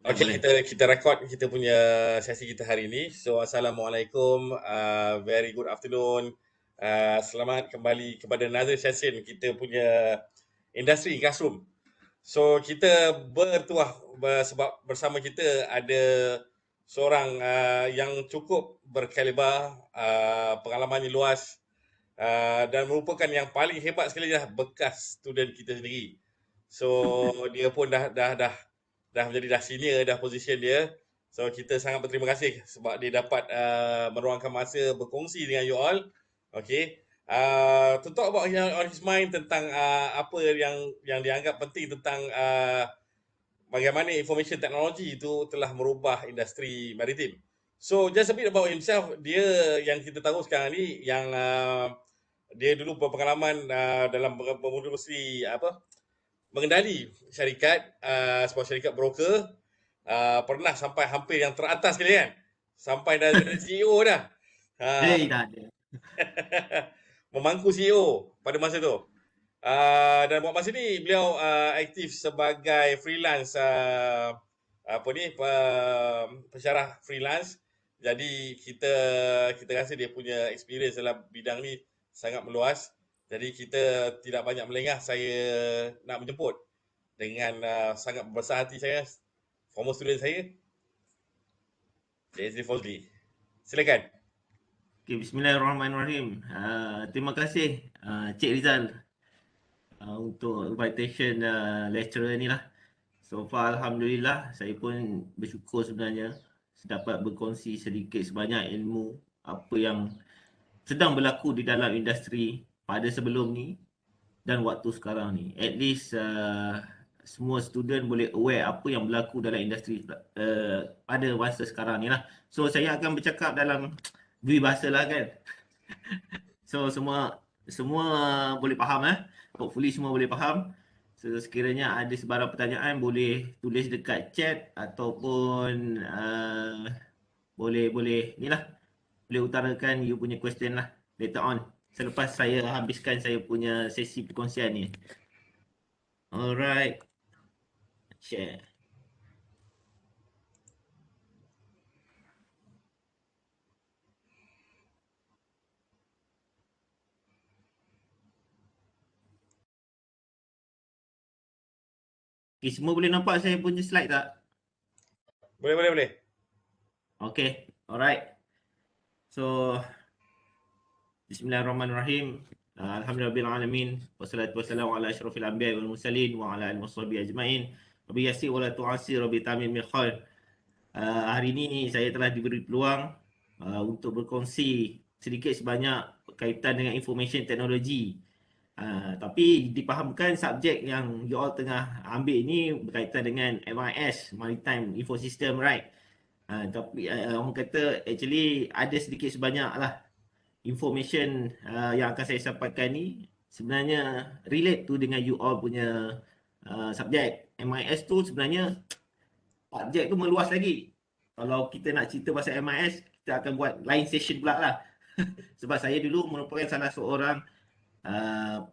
Okey, Boleh. kita rekod kita punya sesi kita hari ini. So, Assalamualaikum, very good afternoon. Selamat kembali kepada another session kita punya industri classroom. So, kita bertuah sebab bersama kita ada seorang yang cukup berkaliber, pengalamannya luas, dan merupakan yang paling hebat sekali dah bekas student kita sendiri. So, dia pun dah menjadi dah senior dah position dia. So kita sangat berterima kasih sebab dia dapat meluangkan masa berkongsi dengan you all. Okay. To talk about on his mind tentang apa yang dianggap penting tentang bagaimana information technology itu telah merubah industri maritim. So just a bit about himself. Dia yang kita tahu sekarang ni yang dia dulu berpengalaman dalam mengurusi mengendali syarikat, sebuah syarikat broker, pernah sampai hampir yang teratas sekali kan. Sampai dah jadi CEO dah. Ha, Tak ada. memangku CEO pada masa tu. Dan buat masa ni beliau aktif sebagai freelance pensyarah freelance. Jadi kita rasa dia punya experience dalam bidang ni sangat meluas. Jadi kita tidak banyak melengah, saya nak menjemput dengan sangat berbesar hati saya, former student saya, Cik Azri Fozli. Silakan. Okay, Bismillahirrahmanirrahim. Terima kasih Cik Rizal untuk invitation lecturer ni lah. So far Alhamdulillah, saya pun bersyukur sebenarnya dapat berkongsi sedikit sebanyak ilmu apa yang sedang berlaku di dalam industri pada sebelum ni dan waktu sekarang ni. At least semua student boleh aware apa yang berlaku dalam industri pada masa sekarang ni lah. So saya akan bercakap dalam dua bahasa lah kan. So semua boleh faham Hopefully semua boleh faham. So sekiranya ada sebarang pertanyaan boleh tulis dekat chat ataupun boleh ni lah, boleh utarakan you punya question lah later on selepas saya habiskan saya punya sesi perkongsian ni. Alright. Share. Okay, semua boleh nampak saya punya slide tak? Boleh. Okay, alright. So, Bismillahirrahmanirrahim. Alhamdulillahirrahmanirrahim. Wassalatu wassalamu ala asyrafil anbiya wal mursalin wa ala alihi washabihi ajma'in. Rabbi yassir wa la tu'assir, Rabbi tamim bil khair. Hari ini saya telah diberi peluang untuk berkongsi sedikit sebanyak berkaitan dengan information technology. Tapi dipahamkan subjek yang you all tengah ambil ini berkaitan dengan MIS, Maritime Info System, right? Tapi orang kata actually ada sedikit sebanyak lah information yang akan saya sampaikan ni sebenarnya relate tu dengan you all punya subjek. MIS tu sebenarnya subjek tu meluas lagi. Kalau kita nak cerita pasal MIS, kita akan buat lain session pula lah. Sebab saya dulu merupakan salah seorang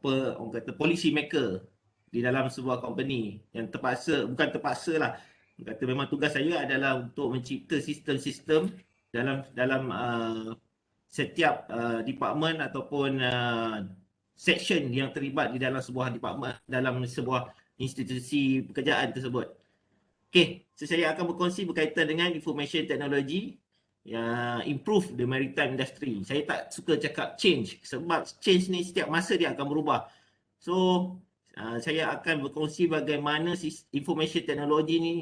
orang kata policy maker di dalam sebuah company yang bukan terpaksa lah, kata memang tugas saya adalah untuk mencipta sistem-sistem dalam setiap department ataupun section yang terlibat di dalam sebuah department, dalam sebuah institusi pekerjaan tersebut. Okay, so saya akan berkongsi berkaitan dengan information technology improve the maritime industry. Saya tak suka cakap change sebab change ni setiap masa dia akan berubah. So saya akan berkongsi bagaimana information technology ni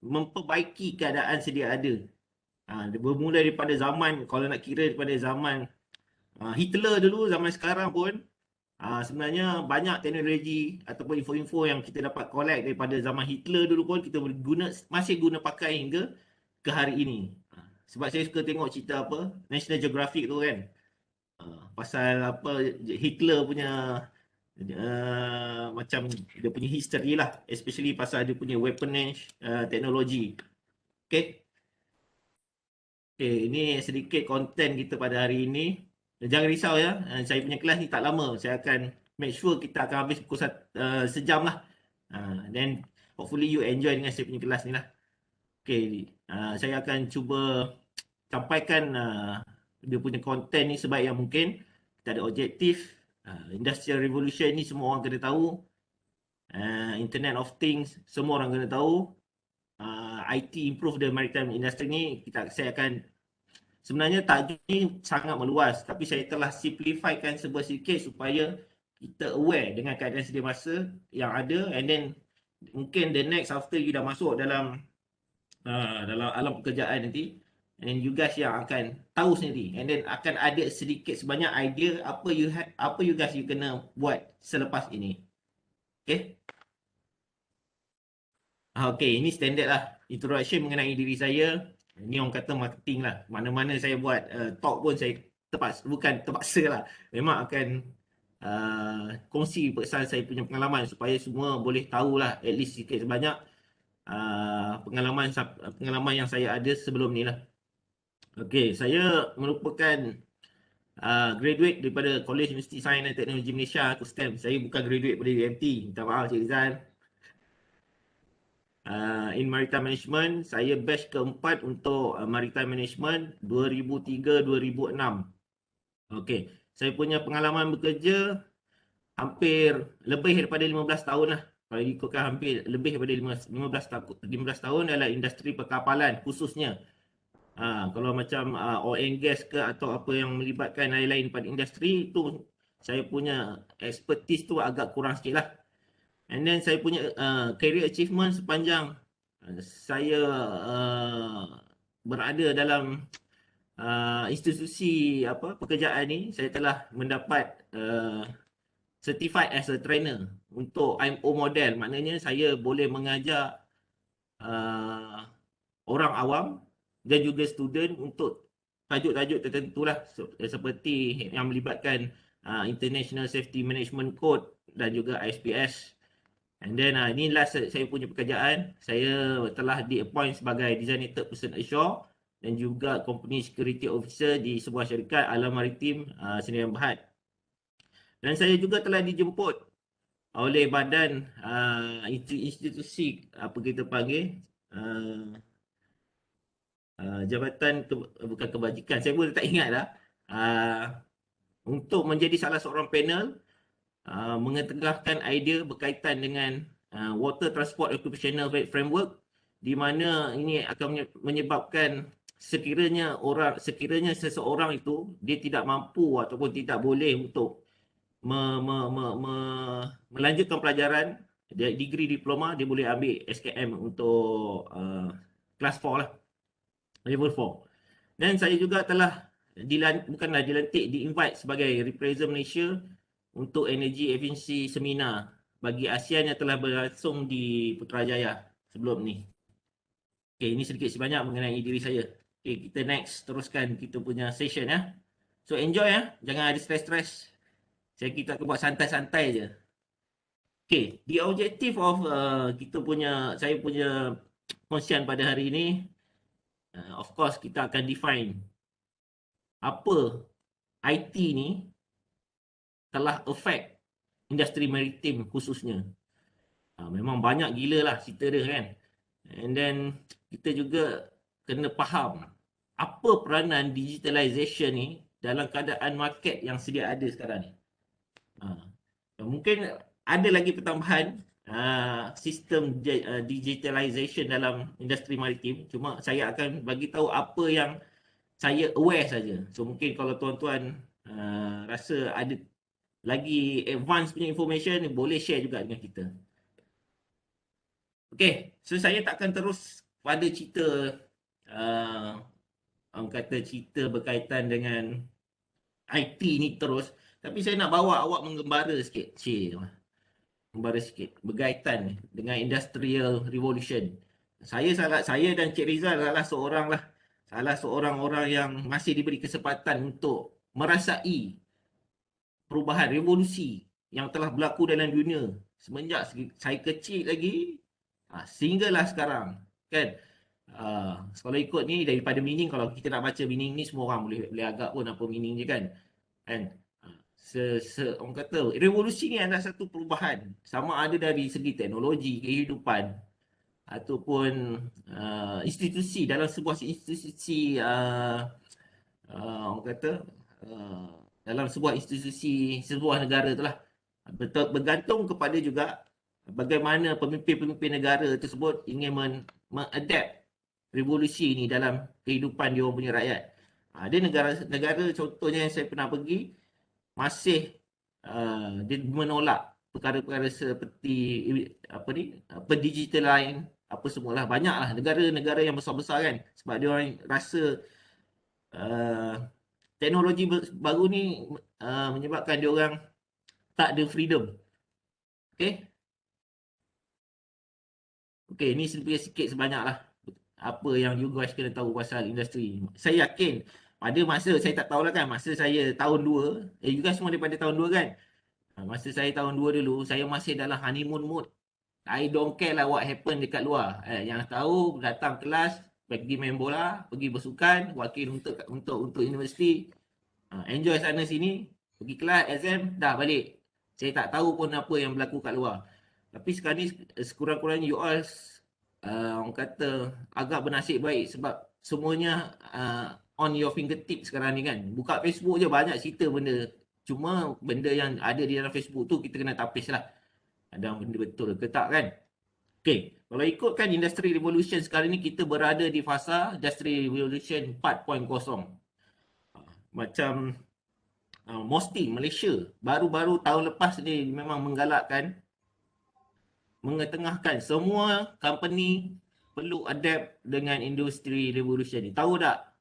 memperbaiki keadaan sedia ada. Bermula daripada zaman, kalau nak kira daripada zaman Hitler dulu, zaman sekarang pun sebenarnya banyak teknologi ataupun info-info yang kita dapat collect daripada zaman Hitler dulu pun kita masih guna pakai hingga ke hari ini. Sebab saya suka tengok cerita National Geographic tu kan, pasal Hitler punya macam dia punya history lah, especially pasal dia punya weaponage teknologi. Okay, ini sedikit konten kita pada hari ini. Jangan risau ya, saya punya kelas ni tak lama. Saya akan make sure kita akan habis pukul sejam lah. Then hopefully you enjoy dengan saya punya kelas ni lah. Okey, saya akan cuba sampaikan dia punya konten ni sebaik yang mungkin. Kita ada objektif, Industrial Revolution ni semua orang kena tahu. Internet of Things semua orang kena tahu. IT improve the maritime industry ni saya akan, sebenarnya tajuk ni sangat meluas tapi saya telah simplifikan sedikit supaya kita aware dengan keadaan sedia masa yang ada, and then mungkin the next after you dah masuk dalam dalam alam pekerjaan nanti, and you guys yang akan tahu sendiri, and then akan ada sedikit sebanyak idea apa you guys you kena buat selepas ini. Okay. Okay, ini standard lah introduction mengenai diri saya. Ini orang kata marketing lah, mana-mana saya buat talk pun saya bukan terpaksa lah, memang akan kongsi pasal saya punya pengalaman supaya semua boleh tahulah at least sikit sebanyak pengalaman yang saya ada sebelum ni lah. Okey, saya merupakan graduate daripada College Universiti Sains dan Teknologi Malaysia, aku STEM. Saya bukan graduate daripada UMT. Minta maaf Cik Rizal. In Maritime Management, saya batch keempat untuk Maritime Management 2003-2006. Okey, saya punya pengalaman bekerja hampir lebih daripada 15 tahun lah. Kalau ikutkan hampir lebih daripada 15 tahun dalam industri perkapalan khususnya. Kalau macam oil and gas ke atau apa yang melibatkan lain-lain pada industri tu, saya punya expertise tu agak kurang sikit lah. And then saya punya career achievement sepanjang saya berada dalam institusi pekerjaan ni, saya telah mendapat certified as a trainer untuk IMO model. Maknanya saya boleh mengajar orang awam dan juga student untuk tajuk-tajuk tertentu lah, seperti yang melibatkan International Safety Management Code dan juga ISPS. And then ini last saya punya pekerjaan. Saya telah di-appoint sebagai designated person ashore dan juga company security officer di sebuah syarikat alam maritim Sdn Bhd. Dan saya juga telah dijemput oleh badan institusi apa kita panggil jabatan bukan kebajikan, saya pun tak ingat dah, untuk menjadi salah seorang panel mengetengahkan idea berkaitan dengan Water Transport Occupational Framework, di mana ini akan menyebabkan sekiranya seseorang itu dia tidak mampu ataupun tidak boleh untuk melanjutkan pelajaran degree diploma, dia boleh ambil SKM untuk kelas 4 lah, level 4. Dan saya juga telah dilantik, di-invite sebagai representative Malaysia untuk Energy Efficiency Seminar bagi ASEAN yang telah berlangsung di Putrajaya sebelum ni. Okay, ini sedikit sebanyak mengenai diri saya. Okay, kita next teruskan kita punya session ya. So enjoy ya, jangan ada stress-stress. Kita akan buat santai-santai je. Okay, the objective of saya punya kongsian pada hari ini, of course kita akan define apa IT ni telah affect industri maritim khususnya. Memang banyak gila lah cerita dia kan. And then kita juga kena faham apa peranan digitalization ni dalam keadaan market yang sedia ada sekarang ni. Mungkin ada lagi pertambahan sistem digitalization dalam industri maritim. Cuma saya akan bagi tahu apa yang saya aware saja. So mungkin kalau tuan-tuan rasa ada lagi advance punya information, boleh share juga dengan kita. Okay, so saya takkan terus pada cerita orang kata cerita berkaitan dengan IT ni terus, tapi saya nak bawa awak mengembara sikit. Mengembara sikit berkaitan dengan Industrial Revolution. Saya dan Cik Rizal salah seorang orang yang masih diberi kesempatan untuk merasai perubahan revolusi yang telah berlaku dalam dunia semenjak saya kecil lagi sehinggalah sekarang kan. Kalau ikut ni daripada meaning, kalau kita nak baca meaning ni semua orang boleh agak pun apa meaning je kan. Orang kata revolusi ni adalah satu perubahan, sama ada dari segi teknologi, kehidupan, ataupun institusi, dalam sebuah institusi orang kata uh, dalam sebuah institusi sebuah negara itulah, bergantung kepada juga bagaimana pemimpin-pemimpin negara tersebut ingin mengadapt revolusi ni dalam kehidupan dia orang punya rakyat. Ada negara-negara contohnya yang saya pernah pergi masih dia menolak perkara-perkara seperti apa ni, pendigitalan apa semualah. Banyaklah negara-negara yang besar-besar kan, sebab dia orang rasa teknologi baru ni menyebabkan dia orang tak ada freedom. Okey. Okey, ni sikit sebanyaklah apa yang you guys kena tahu pasal industri. Saya yakin pada masa, saya tak tahulah kan, masa saya tahun 2, you guys semua daripada tahun 2 kan? Masa saya tahun 2 dulu, saya masih dalam honeymoon mode. I don't care lah what happen dekat luar. Yang tahu datang kelas, pergi main bola, pergi bersukan, wakil untuk universiti. Enjoy sana sini, pergi kelas, exam, dah balik. Saya tak tahu pun apa yang berlaku kat luar. Tapi sekarang ni sekurang-kurangnya you all orang kata agak bernasib baik sebab semuanya on your fingertip sekarang ni kan. Buka Facebook je banyak cerita benda. Cuma benda yang ada di dalam Facebook tu kita kena tapis lah. Ada benda betul ke tak kan? Okay, kalau ikutkan industri revolution sekarang ni kita berada di fasa industri revolution 4.0. Macam Mosty Malaysia baru-baru tahun lepas ni memang menggalakkan, mengetengahkan semua company perlu adapt dengan industri revolution ni. Tahu tak?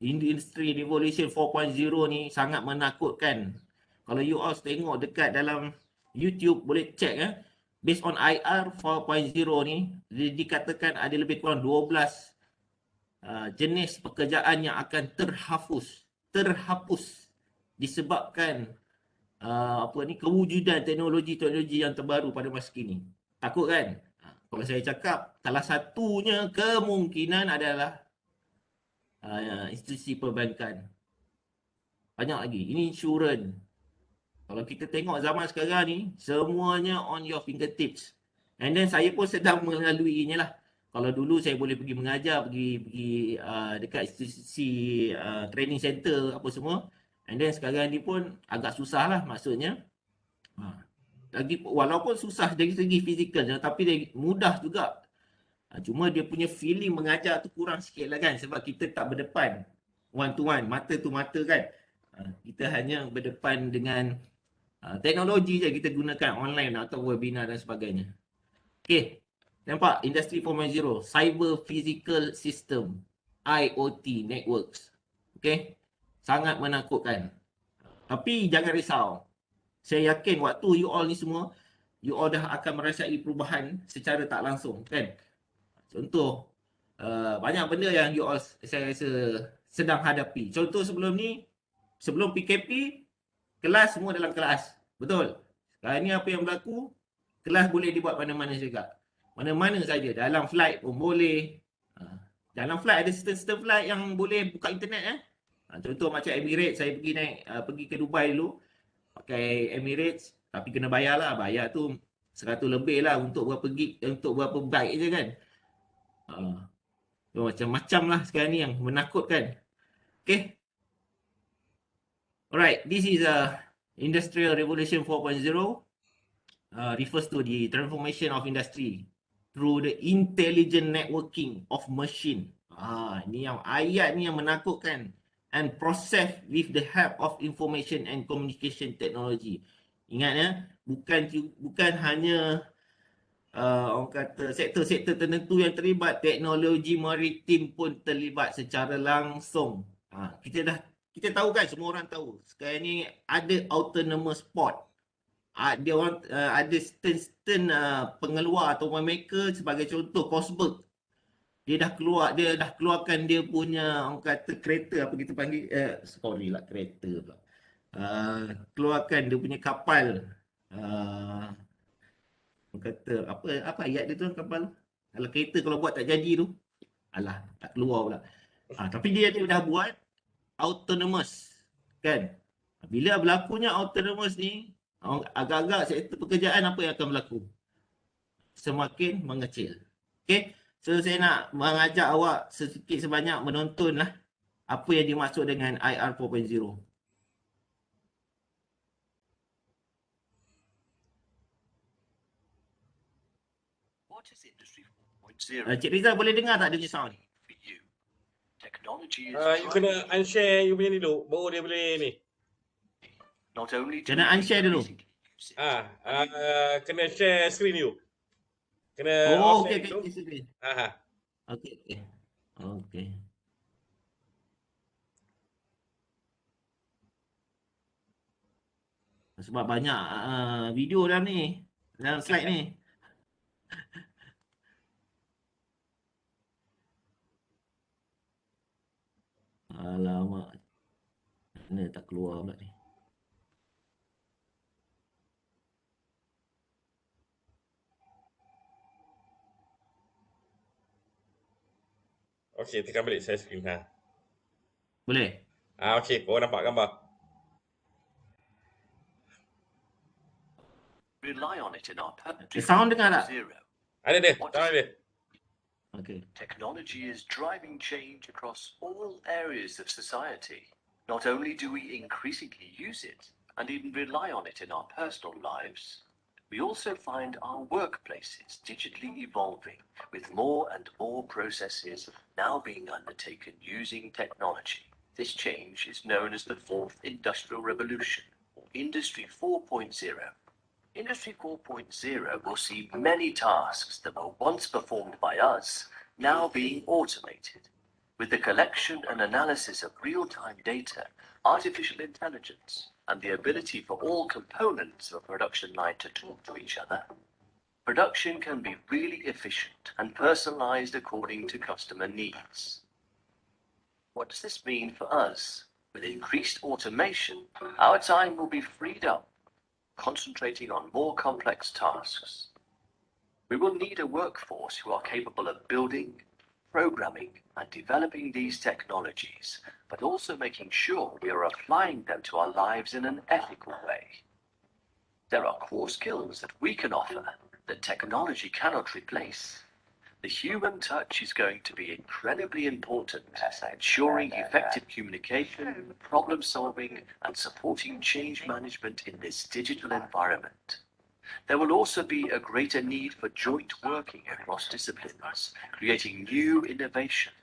Industri revolution 4.0 ni sangat menakutkan. Kalau you all tengok dekat dalam YouTube boleh check based on IR 4.0 ni dikatakan ada lebih kurang 12 jenis pekerjaan yang akan terhapus disebabkan apa ni, kewujudan teknologi-teknologi yang terbaru pada masa kini. Takut kan? Kalau saya cakap salah satunya kemungkinan adalah institusi perbankan. Banyak lagi. Ini insurans. Kalau kita tengok zaman sekarang ni, semuanya on your fingertips. And then saya pun sedang melaluinya lah. Kalau dulu saya boleh pergi mengajar, pergi dekat institusi training center apa semua. And then sekarang ni pun agak susah lah maksudnya. Lagi walaupun susah dari segi fizikal, tapi dia mudah juga. Cuma dia punya feeling mengajar tu kurang sikit lah kan. Sebab kita tak berdepan one to one, mata tu mata kan. Kita hanya berdepan dengan teknologi je kita gunakan online atau webinar dan sebagainya. Okay, nampak industri 4.0, cyber physical system, IoT networks. Okay, sangat menakutkan. Tapi jangan risau. Saya yakin waktu you all ni semua, you all dah akan merasai perubahan secara tak langsung kan. Contoh, banyak benda yang you all saya rasa sedang hadapi. Contoh sebelum ni, sebelum PKP, kelas semua dalam kelas. Betul. Sekarang ni apa yang berlaku, kelas boleh dibuat mana-mana juga. Mana-mana saja. Dalam flight pun boleh. Dalam flight ada sistem-sistem flight yang boleh buka internet. Contoh macam Emirates, saya pergi ke Dubai dulu. Pakai Emirates, tapi kena bayar lah. Bayar tu 100 lebih lah untuk berapa gig, untuk berapa byte je kan. Macam-macam lah sekarang ni yang menakutkan. Okay. Alright, this is Industrial Revolution 4.0. Refers to the transformation of industry through the intelligent networking of machine. Ni yang ayat ni yang menakutkan. And process with the help of information and communication technology. Ingat ya, bukan hanya orang kata sektor-sektor tertentu yang terlibat, teknologi maritim pun terlibat secara langsung. Kita tahu kan, semua orang tahu. Sekarang ni ada autonomous port. Dia orang ada stern pengeluar atau maker, sebagai contoh Cosberg. Dia dah keluarkan dia punya orang kata kereta, apa kita panggil, sorry lah, kereta pula. Keluarkan dia punya kapal. Orang kata apa ayat dia tu kapal. Kalau kereta kalau buat tak jadi tu, alah tak keluar pula. Tapi dia dah buat autonomous kan. Bila berlakunya autonomous ni, agak-agak sektor pekerjaan apa yang akan berlaku? Semakin mengecil. Okay, so saya nak mengajak awak sedikit sebanyak menontonlah apa yang dimaksud dengan IR 4.0. What is Industry 4.0 Cik Rizal boleh dengar tak dia punya sound? for you? Technology is You kena driving unshare you punya ni dulu, baru dia boleh ni. not only do Kena we unshare dulu. increasingly use it, Kena share screen you. Kena Oh, offset okay, dulu. okay. Okay. Okay. Sebab banyak video dalam ni, dalam slide ni. Alamak. Mana tak keluar pula ni. Okay, tekan balik share screen. Boleh? Okay, kau nampak gambar. rely on it in our Sound dengar tak? 4.0. Ada dia, What tangan is dia. Okay. Technology is driving change across all areas of society. Not only do we increasingly use it and even rely on it in our personal lives, we also find our workplaces digitally evolving with more and more processes now being undertaken using technology. This change is known as the Fourth Industrial Revolution, or Industry 4.0. Industry 4.0 will see many tasks that were once performed by us now being automated. With the collection and analysis of real-time data, artificial intelligence, and the ability for all components of a production line to talk to each other, production can be really efficient and personalized according to customer needs. What does this mean for us? With increased automation, our time will be freed up, concentrating on more complex tasks. We will need a workforce who are capable of building, programming, and developing these technologies, but also making sure we are applying them to our lives in an ethical way. There are core skills that we can offer that technology cannot replace. The human touch is going to be incredibly important, ensuring effective communication, problem solving, and supporting change management in this digital environment. There will also be a greater need for joint working across disciplines, creating new innovations.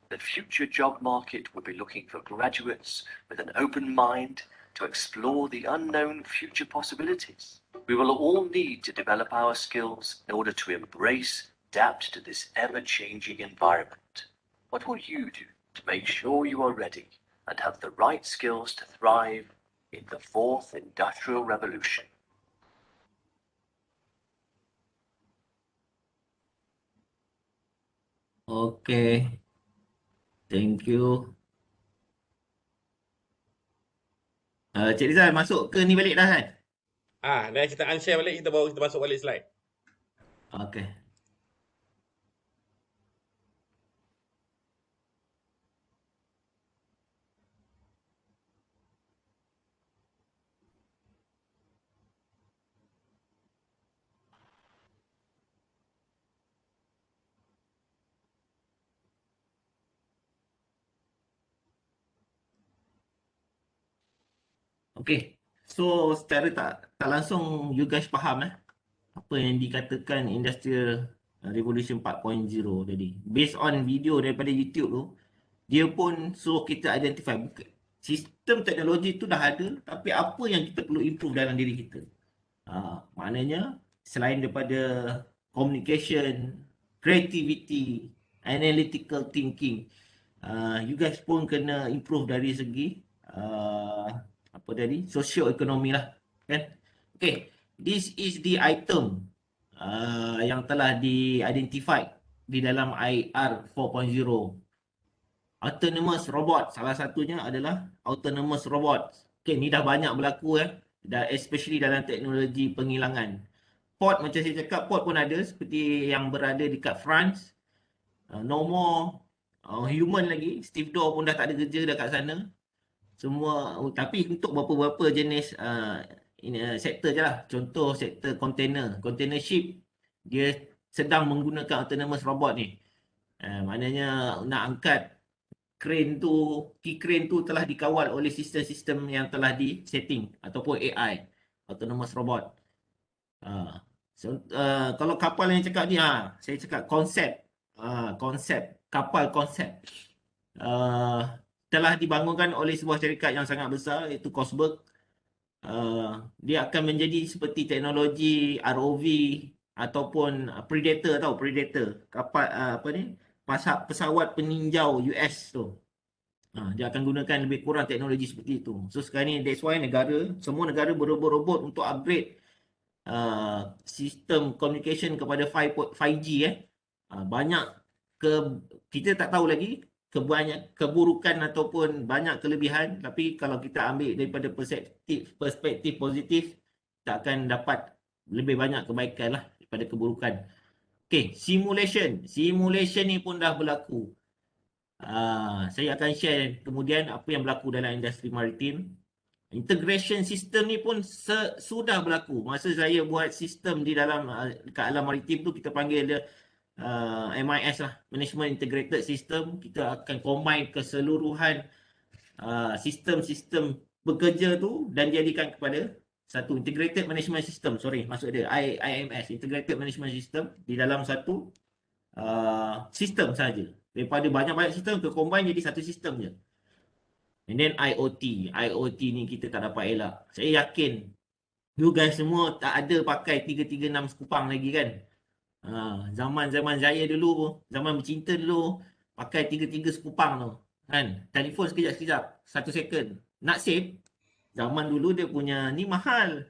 The future job market will be looking for graduates with an open mind to explore the unknown future possibilities. We will all need to develop our skills in order to embrace, adapt to this ever-changing environment. What will you do to make sure you are ready and have the right skills to thrive in the Fourth Industrial Revolution? Okay. Thank you. Cik Rizal masuk ke ni balik dah kan? Dan kita unshare balik, kita masuk balik slide. Okay. Okay. So secara tak langsung you guys faham apa yang dikatakan Industrial Revolution 4.0 tadi. Based on video daripada YouTube tu, dia pun suruh kita identify sistem teknologi tu dah ada, tapi apa yang kita perlu improve dalam diri kita. Maknanya selain daripada communication, creativity, analytical thinking, you guys pun kena improve dari segi apa tadi, socio-ekonomi lah kan. Okay, this is the item yang telah di-identify di dalam IR 4.0. Autonomous robot, salah satunya adalah autonomous robot. Okay, ni dah banyak berlaku especially dalam teknologi penghilangan. Port, macam saya cakap, port pun ada seperti yang berada dekat France. No more human lagi. Steve Dow pun dah tak ada kerja dekat sana. Semua, tapi untuk beberapa jenis sektor je lah. Contoh sektor container ship, dia sedang menggunakan autonomous robot ni. Maknanya nak angkat crane tu, key crane tu telah dikawal oleh sistem-sistem yang telah di-setting ataupun AI, autonomous robot. Kalau kapal yang cakap ni, saya cakap konsep kapal konsep telah dibangunkan oleh sebuah syarikat yang sangat besar, iaitu Cosberg. Dia akan menjadi seperti teknologi ROV ataupun Predator, kapal pesawat peninjau US tu. Dia akan gunakan lebih kurang teknologi seperti itu. So sekarang ni that's why semua negara berebut-rebut untuk upgrade sistem communication kepada 5G. Banyak kita tak tahu lagi keburukan ataupun banyak kelebihan, tapi kalau kita ambil daripada perspektif positif, kita akan dapat lebih banyak kebaikan lah daripada keburukan. Okay, simulation ni pun dah berlaku. Saya akan share kemudian apa yang berlaku dalam industri maritim. Integration system ni pun sudah berlaku. Masa saya buat sistem di dalam dekat alam maritim tu, kita panggil dia MIS lah, Management Integrated System. Kita akan combine keseluruhan sistem-sistem bekerja tu dan jadikan kepada satu Integrated Management System. Maksud dia IMS, Integrated Management System, di dalam satu sistem saja. Daripada banyak-banyak sistem ke combine jadi satu sistem je. And then IoT ni kita tak dapat elak. Saya yakin you guys semua tak ada pakai 336 sekupang lagi kan. Zaman-zaman saya dulu, zaman bercinta dulu, pakai 33 sekupang tu kan. Telefon sekejap-sekejap, 1 second. Nak save, zaman dulu dia punya ni mahal.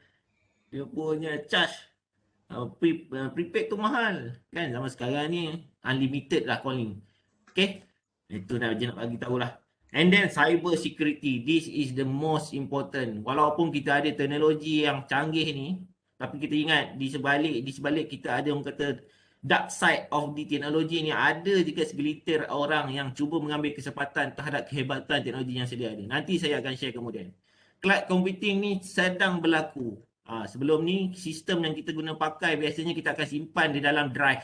Dia punya charge prepaid tu mahal kan. Zaman sekarang ni unlimited lah calling. Okay, itu nak bagi tahulah. And then cyber security, this is the most important. Walaupun kita ada teknologi yang canggih ni, tapi kita ingat di sebalik kita ada orang kata dark side of the teknologi ni, ada juga segelintir orang yang cuba mengambil kesempatan terhadap kehebatan teknologi yang sedia ada. Nanti saya akan share kemudian. Cloud computing ni sedang berlaku. Sebelum ni sistem yang kita guna pakai biasanya kita akan simpan di dalam drive.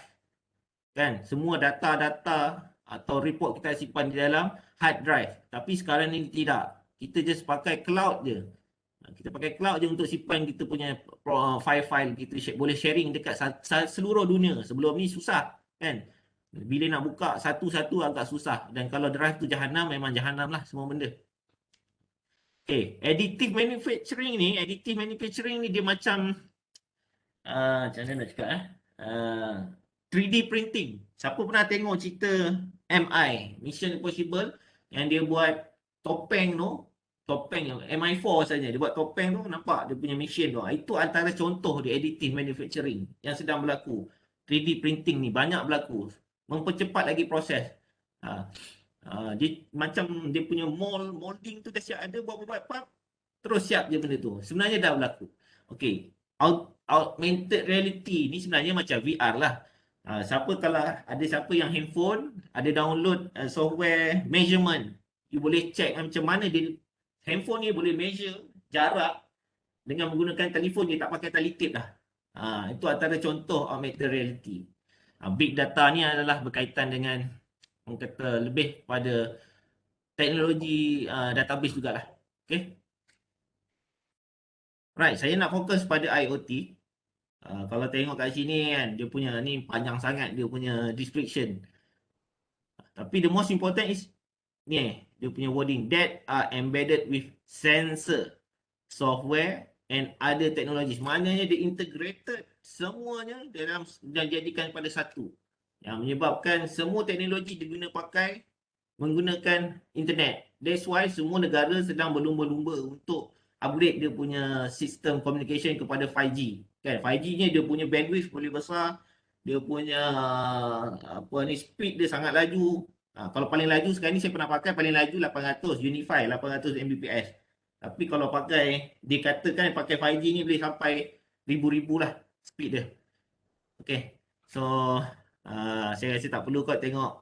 Kan? Semua data-data atau report kita simpan di dalam hard drive. Tapi sekarang ni tidak. Kita just pakai cloud je. Kita pakai cloud je untuk simpan kita punya file-file kita boleh sharing dekat seluruh dunia. Sebelum ni susah kan. Bila nak buka satu-satu agak susah. Dan kalau drive tu jahanam, memang jahanam lah semua benda. Okay, additive manufacturing ni dia macam macam mana nak cakap 3D printing. Siapa pernah tengok cerita MI, Mission Impossible, yang dia buat topeng tu, topeng MI4 saja, dia buat topeng tu, nampak dia punya mission tu. Itu antara contoh di additive manufacturing yang sedang berlaku. 3D printing ni banyak berlaku, mempercepat lagi proses. Dia macam dia punya molding tu dah siap ada, buat terus siap je benda tu. Sebenarnya dah berlaku. Okey, augmented reality ni sebenarnya macam VR lah. Siapa yang handphone ada download software measurement, you boleh check macam mana dia handphone ni boleh measure jarak dengan menggunakan telefon je, tak pakai tali tape dah. Itu antara contoh augmented reality. Big data ni adalah berkaitan dengan orang kata lebih pada teknologi database jugalah. Okay. Right, saya nak fokus pada IoT. Kalau tengok kat sini kan, dia punya ni panjang sangat dia punya description. Tapi the most important is ni, dia punya wording that are embedded with sensor, software and other technologies. Maknanya dia integrated semuanya dalam dan jadikan pada satu. Yang menyebabkan semua teknologi diguna pakai menggunakan internet. That's why semua negara sedang berlumba-lumba untuk upgrade dia punya sistem communication kepada 5G. Kan 5G ni dia punya bandwidth boleh besar, dia punya speed dia sangat laju. Kalau paling laju sekarang ni saya pernah pakai paling laju 800 Unify 800 Mbps. Tapi kalau pakai dikatakan pakai 5G ni boleh sampai ribu-ribu lah speed dia. Okay. So saya rasa tak perlu kau tengok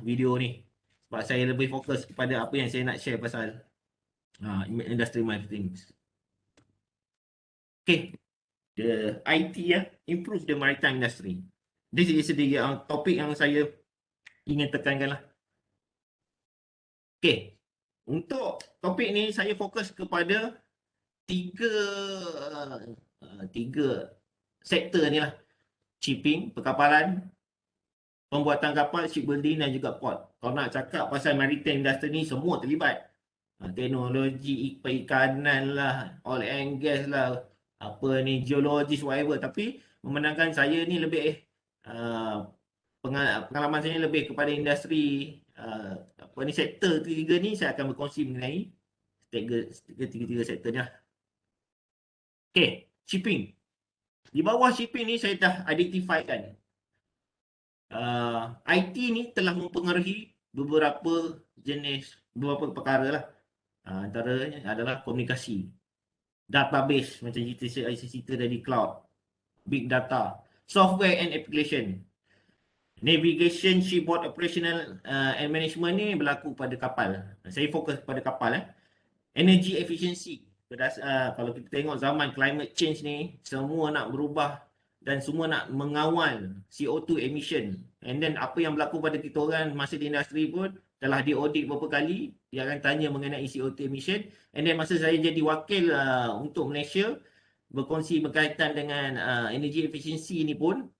video ni sebab saya lebih fokus kepada apa yang saya nak share pasal industry marketing. Okay. The IT improve the maritime industry. This is sedikit topik yang saya ingin tekankan lah. Okay, untuk topik ni saya fokus kepada tiga sektor ni lah. Shipping, perkapalan, pembuatan kapal, shipbuilding dan juga port. Kalau nak cakap pasal maritime industry ni semua terlibat. Teknologi perikanan lah, oil and gas lah, apa ni, geologis, whatever. Tapi memandangkan saya ni lebih pengalaman saya lebih kepada industri apa ni, sektor ketiga ni saya akan berkongsi mengenai tiga sektor ni lah. Okay, shipping. Di bawah shipping ni saya dah identifikan IT ni telah mempengaruhi beberapa perkara lah. Antaranya adalah komunikasi, database macam cerita dari cloud, big data, software and application, navigation, shipboard operational and management ni berlaku pada kapal. Saya fokus pada kapal. Energy efficiency. Kalau kita tengok zaman climate change ni, semua nak berubah dan semua nak mengawal CO2 emission. And then apa yang berlaku pada kita orang masa di industri pun telah diaudit beberapa kali. Dia akan tanya mengenai CO2 emission. And then masa saya jadi wakil untuk Malaysia, berkongsi berkaitan dengan energy efficiency ni pun,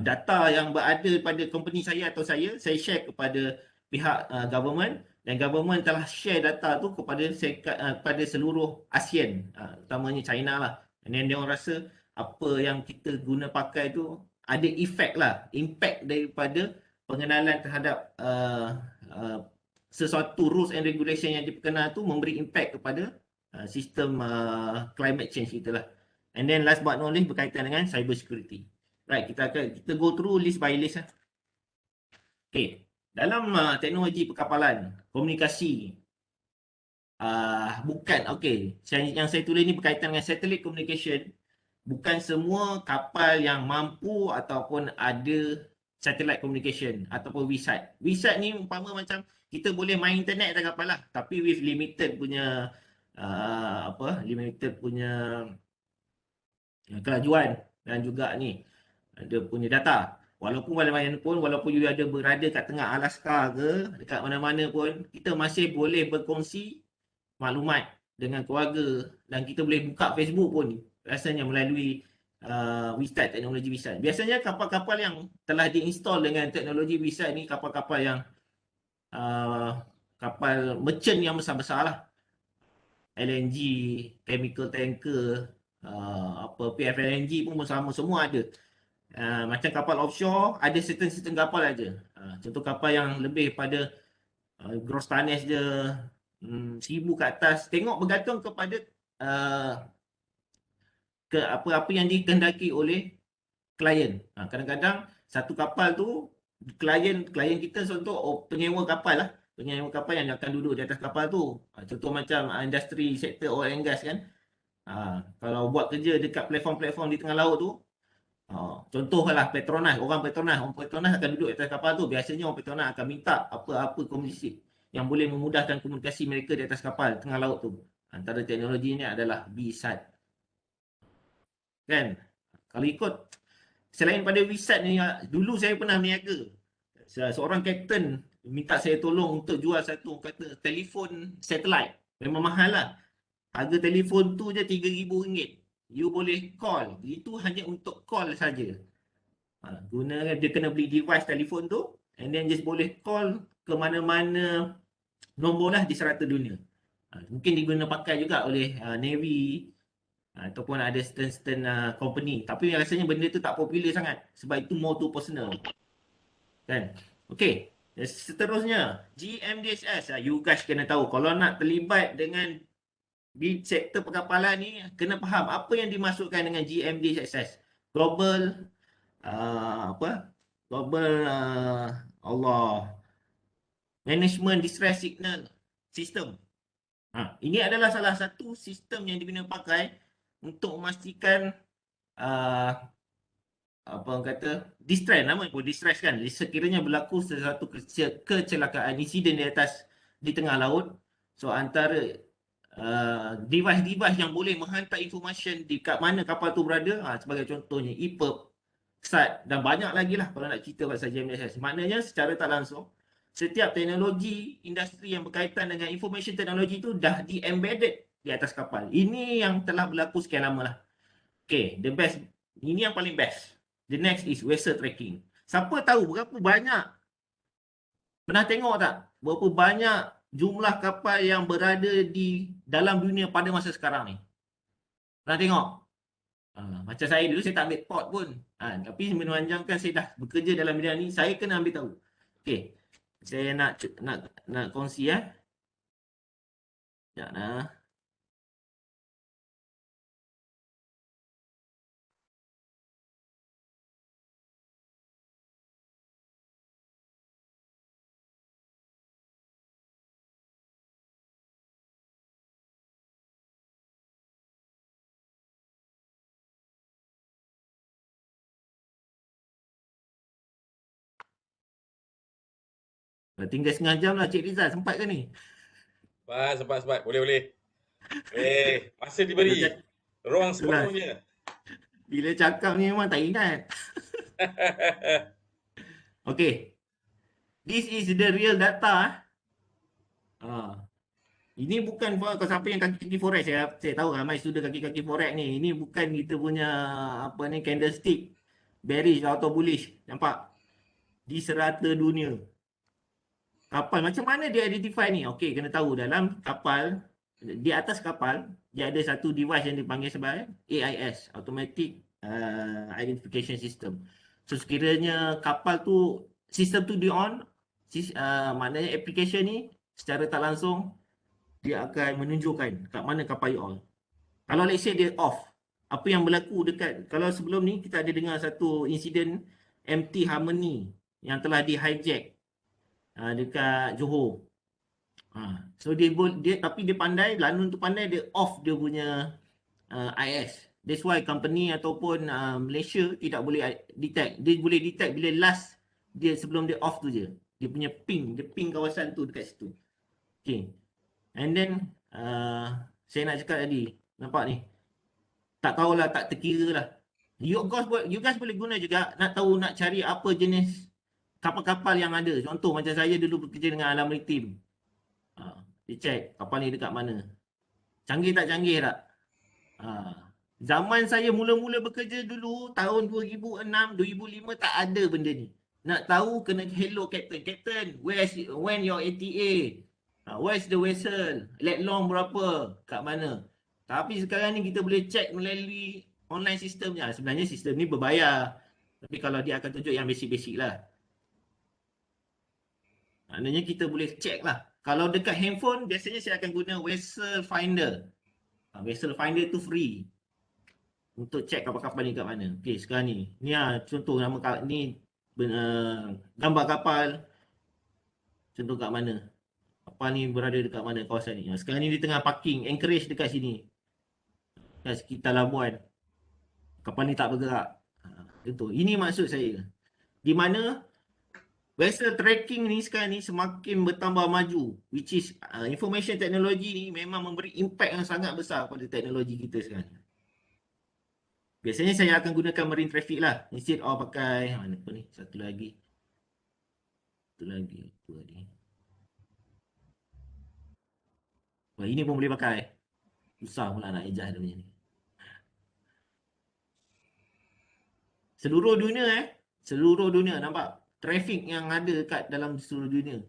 data yang berada pada company saya atau saya share kepada pihak government, dan government telah share data tu kepada seluruh ASEAN, utamanya China lah. And then dia orang rasa apa yang kita guna pakai tu ada impact daripada pengenalan terhadap sesuatu rules and regulation yang diperkenal tu memberi impact kepada sistem climate change kita lah. And then last but not least berkaitan dengan cyber security. Right, kita go through list by list lah. Okay, dalam teknologi perkapalan, komunikasi, yang saya tulis ni berkaitan dengan satellite communication. Bukan semua kapal yang mampu ataupun ada satellite communication ataupun WISAT. WISAT ni umpama macam kita boleh main internet atas kapal lah, tapi with limited punya kelajuan dan juga ni dia punya data. Walaupun you ada berada kat tengah Alaska ke, dekat mana-mana pun, kita masih boleh berkongsi maklumat dengan keluarga dan kita boleh buka Facebook pun rasanya melalui WISAT, teknologi WISAT. Biasanya kapal-kapal yang telah diinstal dengan teknologi WISAT ni kapal-kapal yang kapal merchant yang besar-besar lah. LNG, chemical tanker, PFLNG pun sama, semua ada. Macam kapal offshore, ada certain kapal aja. Contoh kapal yang lebih pada gross tonnage dia 1000 ke atas. Tengok bergantung kepada apa yang dikehendaki oleh klien. Kadang-kadang satu kapal tu klien kita contoh penyewa kapal lah. Penyewa kapal yang akan duduk di atas kapal tu. Contoh macam industri sektor oil and gas kan. Kalau buat kerja dekat platform-platform di tengah laut tu, contohlah Petronas, orang Petronas akan duduk atas kapal tu. Biasanya orang Petronas akan minta apa-apa komunikasi yang boleh memudahkan komunikasi mereka di atas kapal tengah laut tu. Antara teknologi ni adalah WISAT. Kan? Kalau ikut, selain pada WISAT ni, dulu saya pernah berniaga. Seorang kapten minta saya tolong untuk jual satu telefon satelit. Memang mahal lah. Harga telefon tu je RM3,000. You boleh call. Itu hanya untuk call saja. Dia kena beli device telefon tu, and then just boleh call ke mana-mana nombor lah di serata dunia. Mungkin diguna pakai juga oleh Navy ataupun ada certain company. Tapi rasanya benda tu tak popular sangat. Sebab itu more to personal. Kan? Okay. Seterusnya, GMDSS. You guys kena tahu. Kalau nak terlibat dengan di sektor perkapalan ni, kena faham apa yang dimasukkan dengan GMDSS. Global Management Distress Signal System. Ini adalah salah satu sistem yang dibina pakai untuk memastikan distress, nama pun distress kan. Sekiranya berlaku sesuatu kecelakaan, insiden di tengah laut, so antara device yang boleh menghantar information di kat mana kapal tu berada, sebagai contohnya EPIRB, SAT dan banyak lagi lah kalau nak cerita pasal GMSS. Maknanya secara tak langsung, setiap teknologi industri yang berkaitan dengan information technology itu dah di-embedded di atas kapal. Ini yang telah berlaku sekian lama lah. Okay, the best. Ini yang paling best. The next is vessel tracking. Siapa tahu berapa banyak, pernah tengok tak? Berapa banyak jumlah kapal yang berada di dalam dunia pada masa sekarang ni? Pernah tengok? Macam saya dulu, saya tak ambil port pun. Tapi menanjangkan saya dah bekerja dalam bidang ni, saya kena ambil tahu. Okay, saya nak kongsi ya. Sekejap nah. Tinggal setengah jam lah Cik Rizal, sempat ke ni? Sempat. Boleh. Masa Bila diberi. Ruang itulah, sepenuhnya. bila cakap ni memang tak ingat. Okay, this is the real data. Ini bukan kalau siapa yang kaki-kaki forex, saya tahu ramai student kaki-kaki forex ni. Ini bukan kita punya apa ni candlestick bearish atau bullish. Nampak? Di serata dunia. Kapal macam mana dia identify ni? Okey, kena tahu dalam kapal, di atas kapal dia ada satu device yang dipanggil sebagai AIS, Automatic Identification System. So sekiranya kapal tu, sistem tu di on, maknanya application ni secara tak langsung dia akan menunjukkan kat mana kapal you all. Kalau let's say dia off, apa yang berlaku dekat, kalau sebelum ni kita ada dengar satu insiden MT Harmony yang telah di hijack dekat Johor. So dia tapi dia pandai, Lanun tu pandai, dia off dia punya IS. That's why company ataupun Malaysia tidak boleh detect. Dia boleh detect bila last dia sebelum dia off tu je. Dia punya ping, dia ping kawasan tu dekat situ. Okay. And then saya nak cakap tadi, nampak ni, tak tahulah, tak terkira lah. You guys boleh guna juga nak tahu, nak cari apa jenis kapal-kapal yang ada. Contoh macam saya dulu bekerja dengan Alam Maritim. Dia check kapal ni dekat mana. Canggih tak canggih tak? Zaman saya mula-mula bekerja dulu, tahun 2006, 2005 tak ada benda ni. Nak tahu kena hello captain. Captain, when your ATA? Where's the vessel? Let long berapa? Kat mana? Tapi sekarang ni kita boleh check melalui online system je. Sebenarnya sistem ni berbayar. Tapi kalau dia akan tunjuk yang basic-basic lah. Maknanya kita boleh check lah. Kalau dekat handphone, biasanya saya akan guna Vessel Finder. Vessel Finder tu free. Untuk check kapal-kapal ni kat mana. Okay, sekarang ni. Ni contoh nama ni gambar kapal. Contoh kat mana. Kapal ni berada dekat mana kawasan ni. Sekarang ni dia tengah parking, anchorage dekat sini. Kat sekitar Labuan. Kapal ni tak bergerak. Contoh. Ini maksud saya. Di mana vessel tracking ni sekarang ni semakin bertambah maju. Which is information technology ni memang memberi impact yang sangat besar pada teknologi kita sekarang. Biasanya saya akan gunakan marine traffic lah. Instead of pakai, mana pun ni, satu lagi. Wah, ini pun boleh pakai. Susah pula nak adjust dia punya ni. Seluruh dunia nampak traffic yang ada kat dalam seluruh dunia.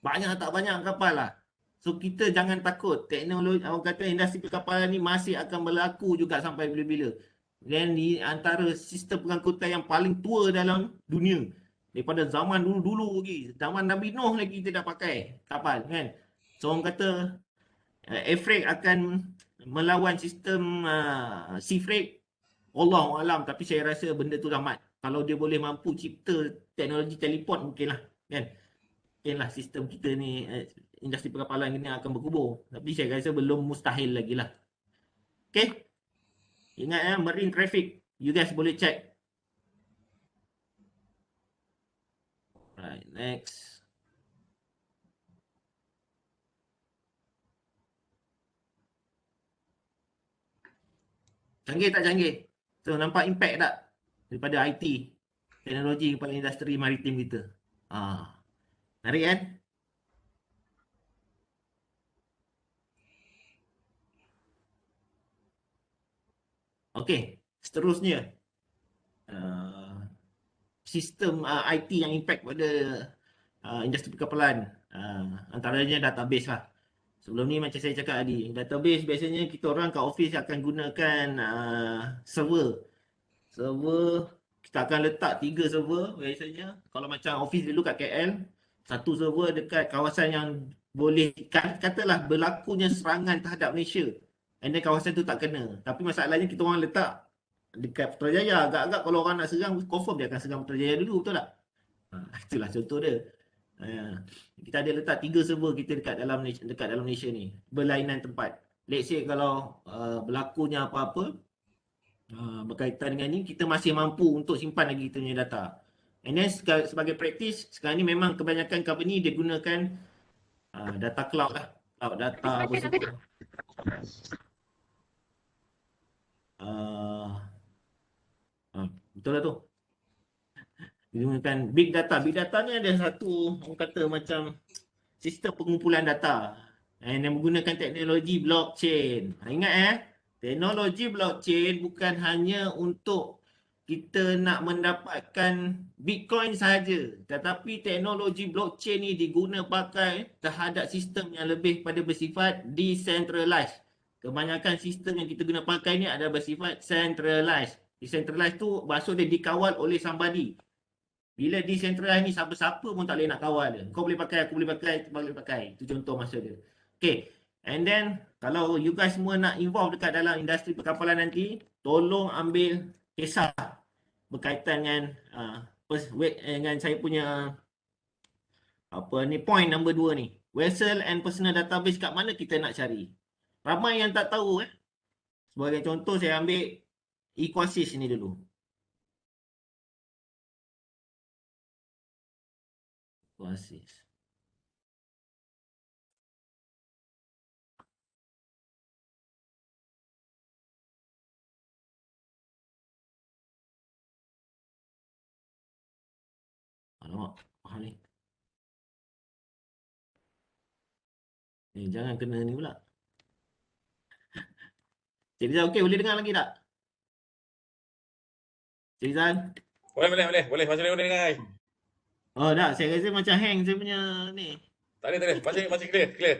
Banyak tak banyak kapal lah. So kita jangan takut. Teknologi, orang kata industri perkapalan ni masih akan berlaku juga sampai bila-bila. Dan di antara sistem pengangkutan yang paling tua dalam dunia. Daripada zaman dulu-dulu lagi. Zaman Nabi Nuh lagi kita dah pakai kapal kan. So orang kata air freight akan melawan sistem sea freight. Allahu alam, tapi saya rasa benda tu lambat. Kalau dia boleh mampu cipta teknologi teleport mungkinlah kan. Mungkinlah sistem kita ni industri perkapalan ini akan berkubur. Tapi saya rasa belum mustahil lagi lah. Okay. Ingat marine traffic. You guys boleh check. Right, next. Canggih tak canggih? So nampak impact tak? daripada IT, teknologi kepala industri maritim kita. Menarik kan? Okey, seterusnya sistem IT yang impact pada industri perkapalan, antaranya database lah. Sebelum ni macam saya cakap tadi, database biasanya kita orang kat office akan gunakan server. Kita akan letak 3 server biasanya. Kalau macam office dulu kat KL, satu server dekat kawasan yang boleh katalah berlakunya serangan terhadap Malaysia. And then kawasan tu tak kena. Tapi masalahnya kita orang letak dekat Putrajaya. Agak-agak kalau orang nak serang, confirm dia akan serang Putrajaya dulu, betul tak? Itulah contoh dia. Kita ada letak 3 server kita dekat dalam Malaysia ni, berlainan tempat. Let's say kalau berlakunya apa-apa berkaitan dengan ni, kita masih mampu untuk simpan lagi kita punya data. And then sebagai praktis, sekarang ni memang kebanyakan company dia gunakan data cloud lah. Cloud data apa semua. Betul lah tu. Dia gunakan big data. Big data ni ada satu, orang kata macam sistem pengumpulan data. And dia menggunakan teknologi blockchain. Ingat teknologi blockchain bukan hanya untuk kita nak mendapatkan Bitcoin sahaja, tetapi teknologi blockchain ni diguna pakai terhadap sistem yang lebih pada bersifat decentralized. Kebanyakan sistem yang kita guna pakai ni ada bersifat centralized. Decentralized tu maksud dia dikawal oleh somebody. Bila decentralized ni siapa-siapa pun tak boleh nak kawal dia. Kau boleh pakai, aku boleh pakai, kau boleh pakai. Itu contoh maksud dia. Okay. And then, kalau you guys semua nak involve dekat dalam industri perkapalan nanti, tolong ambil kisah berkaitan dengan saya punya point number 2 ni. Vessel and personal database kat mana kita nak cari? Ramai yang tak tahu. Sebagai contoh, saya ambil Equasis ni dulu. Equasis. Alamak, mahal ni. Jangan kena ni pula. Cik Rizal, okey, boleh dengar lagi tak? Cik Rizal? Boleh. Macam mana dengar? Oh, tak. Saya rasa macam hang saya punya ni. Tak ada. Masih clear. Clear.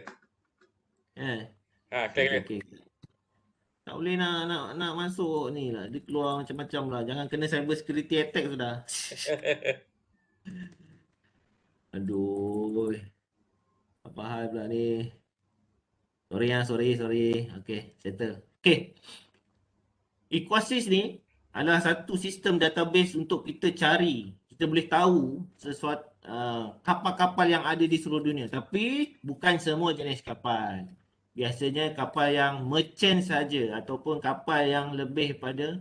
Okay. Tak boleh nak masuk ni lah. Dia keluar macam-macam lah. Jangan kena cyber security attack sudah. Aduh. Apa hal pula ni? Sorry. Okay, settle. Okay. Equasis ni adalah satu sistem database untuk kita cari. Kita boleh tahu sesuatu kapal-kapal yang ada di seluruh dunia. Tapi bukan semua jenis kapal. Biasanya kapal yang merchant saja ataupun kapal yang lebih pada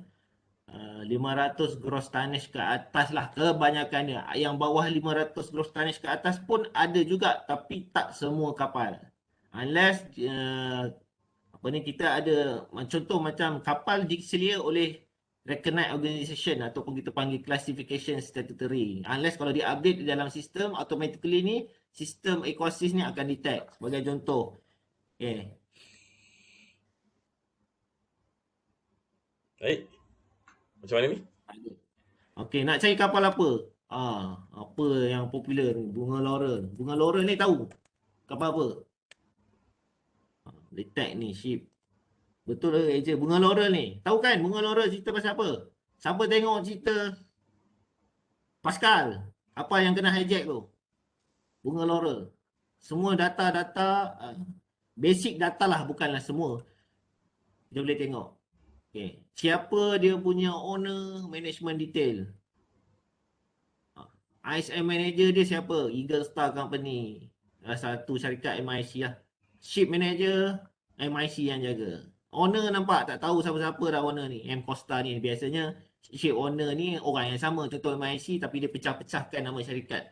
500 gross tonnage ke atas lah kebanyakannya. Yang bawah 500 gross tonnage ke atas pun ada juga, tapi tak semua kapal. Unless kita ada contoh macam kapal diselia oleh recognized organisation ataupun kita panggil classification statutory. Unless kalau di-update di dalam sistem, automatically ni sistem Equasis ni akan detect. Sebagai contoh. Okay. Baik. Macam mana ni? Okey, nak cari kapal apa? Apa yang popular ni? Bunga Laurel. Bunga Laurel ni tahu kapal apa? Detect ni, ship. Betul ke je Bunga Laurel ni? Tahu kan Bunga Laurel cerita pasal apa? Siapa tengok cerita Pascal? Apa yang kena hijack tu? Bunga Laurel. Semua data-data, basic data lah, bukanlah semua. Kita boleh tengok. Okay. Siapa dia punya owner, management detail. ISM manager dia siapa? Eagle Star Company. Satu syarikat MIC lah. Ship manager, MIC yang jaga. Owner nampak tak tahu siapa-siapa dah owner ni. M Costa ni biasanya ship owner ni orang yang sama. Contoh MIC tapi dia pecah-pecahkan nama syarikat.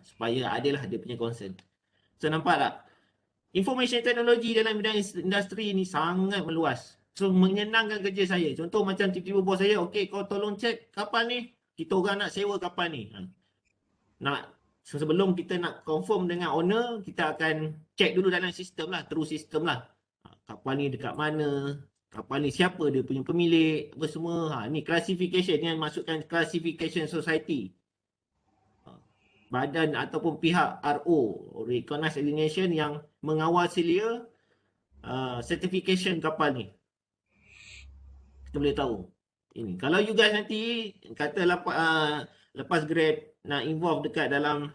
Supaya adalah dia punya concern. So nampak tak? Information teknologi dalam bidang industri ni sangat meluas. So menyenangkan kerja saya. Contoh macam tiba-tiba bos saya, okey kau tolong cek kapal ni. Kita orang nak sewa kapal ni. Sebelum kita nak confirm dengan owner, kita akan cek dulu dalam sistem lah, terus sistem lah. Kapal ni dekat mana, kapal ni siapa dia punya pemilik, apa semua. Ni classification, ni masukkan classification society. Badan ataupun pihak RO, Recognized Organization, yang mengawal selia certification kapal ni. Kita boleh tahu. Ini. Kalau you guys nanti kata lepas grade nak involve dekat dalam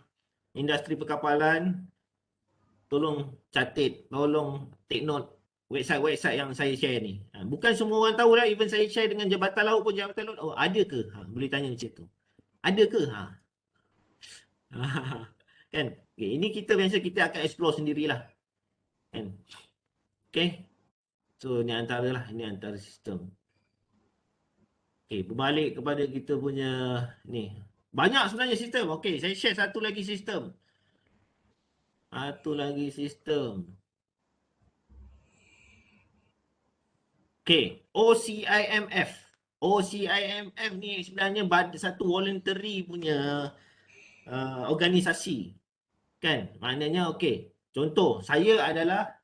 industri perkapalan, tolong catat, tolong take note website-website yang saya share ni. Bukan semua orang tahu lah, even saya share dengan Jabatan Laut pun, Jabatan Laut, oh ada ke? Boleh tanya macam tu. Ada ke? Kan? Okay, ini kita biasa kita akan explore sendirilah. Kan? Okay. So ni antara lah, ini antara sistem. Okay, berbalik kepada kita punya ni. Banyak sebenarnya sistem. Okay, saya share satu lagi sistem. Okay, OCIMF. OCIMF ni sebenarnya satu voluntary punya organisasi. Kan? Maknanya okay. Contoh, saya adalah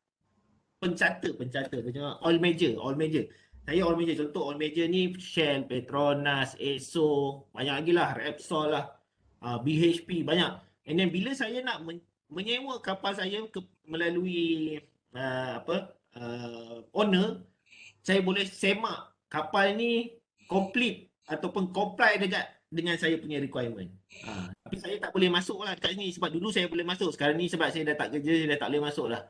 pencatat macam oil major. Saya oil major. Contoh oil major ni Shell, Petronas, Esso, banyak lagi lah, Repsol lah, BHP, banyak. And then bila saya nak menyewa kapal saya melalui owner, saya boleh semak kapal ni complete ataupun comply dengan saya punya requirement. Tapi saya tak boleh masuk lah kat sini sebab dulu saya boleh masuk. Sekarang ni sebab saya dah tak kerja, saya dah tak boleh masuk lah.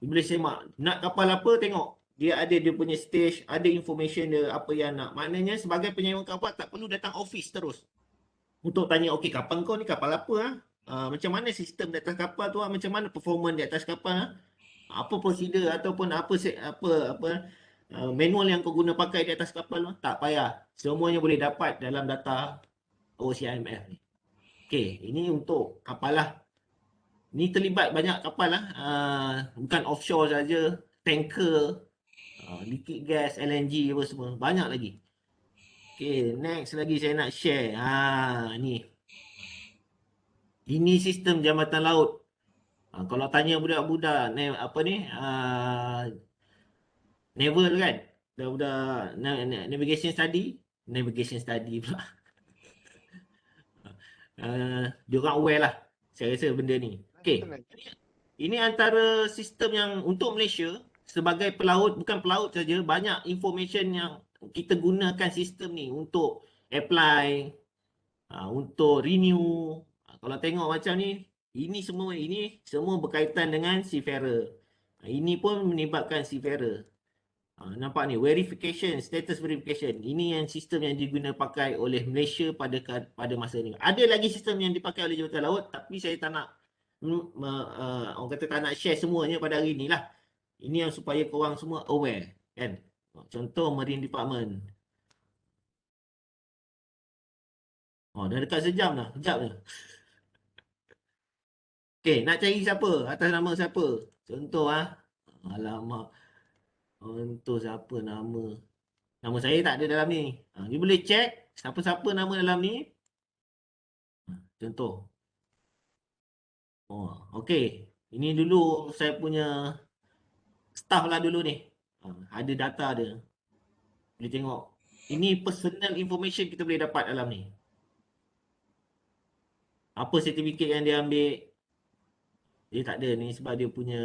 Boleh semak. Nak kapal apa, tengok. Dia ada dia punya stage, ada information dia apa yang nak. Maknanya sebagai penyewa kapal tak perlu datang office terus untuk tanya, okey kapal kau ni kapal apa? Macam mana sistem di atas kapal tu? Macam mana performance di atas kapal? Apa prosedur ataupun apa manual yang kau guna pakai di atas kapal tu? Tak payah. Semuanya boleh dapat dalam data OCIMF ni. Okey, ini untuk kapal lah. Ni terlibat banyak kapal lah. Bukan offshore saja, tanker, liquid gas, LNG apa semua. Banyak lagi. Okay, next lagi saya nak share. Ni. Ini sistem Jambatan Laut. Kalau tanya budak-budak naval kan, budak-budak navigation study pula. Dia orang aware lah. Saya rasa benda ni. Okay. Ini antara sistem yang untuk Malaysia sebagai pelaut, bukan pelaut saja, banyak information yang kita gunakan sistem ni untuk apply, untuk renew. Kalau tengok macam ni, ini semua berkaitan dengan seafarer. Ini pun melibatkan seafarer. Nampak ni, status verification. Ini yang sistem yang diguna pakai oleh Malaysia pada masa ni. Ada lagi sistem yang dipakai oleh Jabatan Laut, tapi saya tak nak orang kata tak nak share semuanya pada hari ni lah. Ini yang supaya korang semua aware, kan? Contoh Marine Department. Dah dekat sejam dah. Sekejap je. Okay, nak cari siapa? Atas nama siapa? Contoh alamak. Contoh siapa nama? Nama saya tak ada dalam ni. You boleh check siapa-siapa nama dalam ni. Contoh. Okay. Ini dulu saya punya staff lah dulu ni. Ada data dia. Boleh tengok. Ini personal information kita boleh dapat dalam ni. Apa sertifikat yang dia ambil. Dia tak ada ni sebab dia punya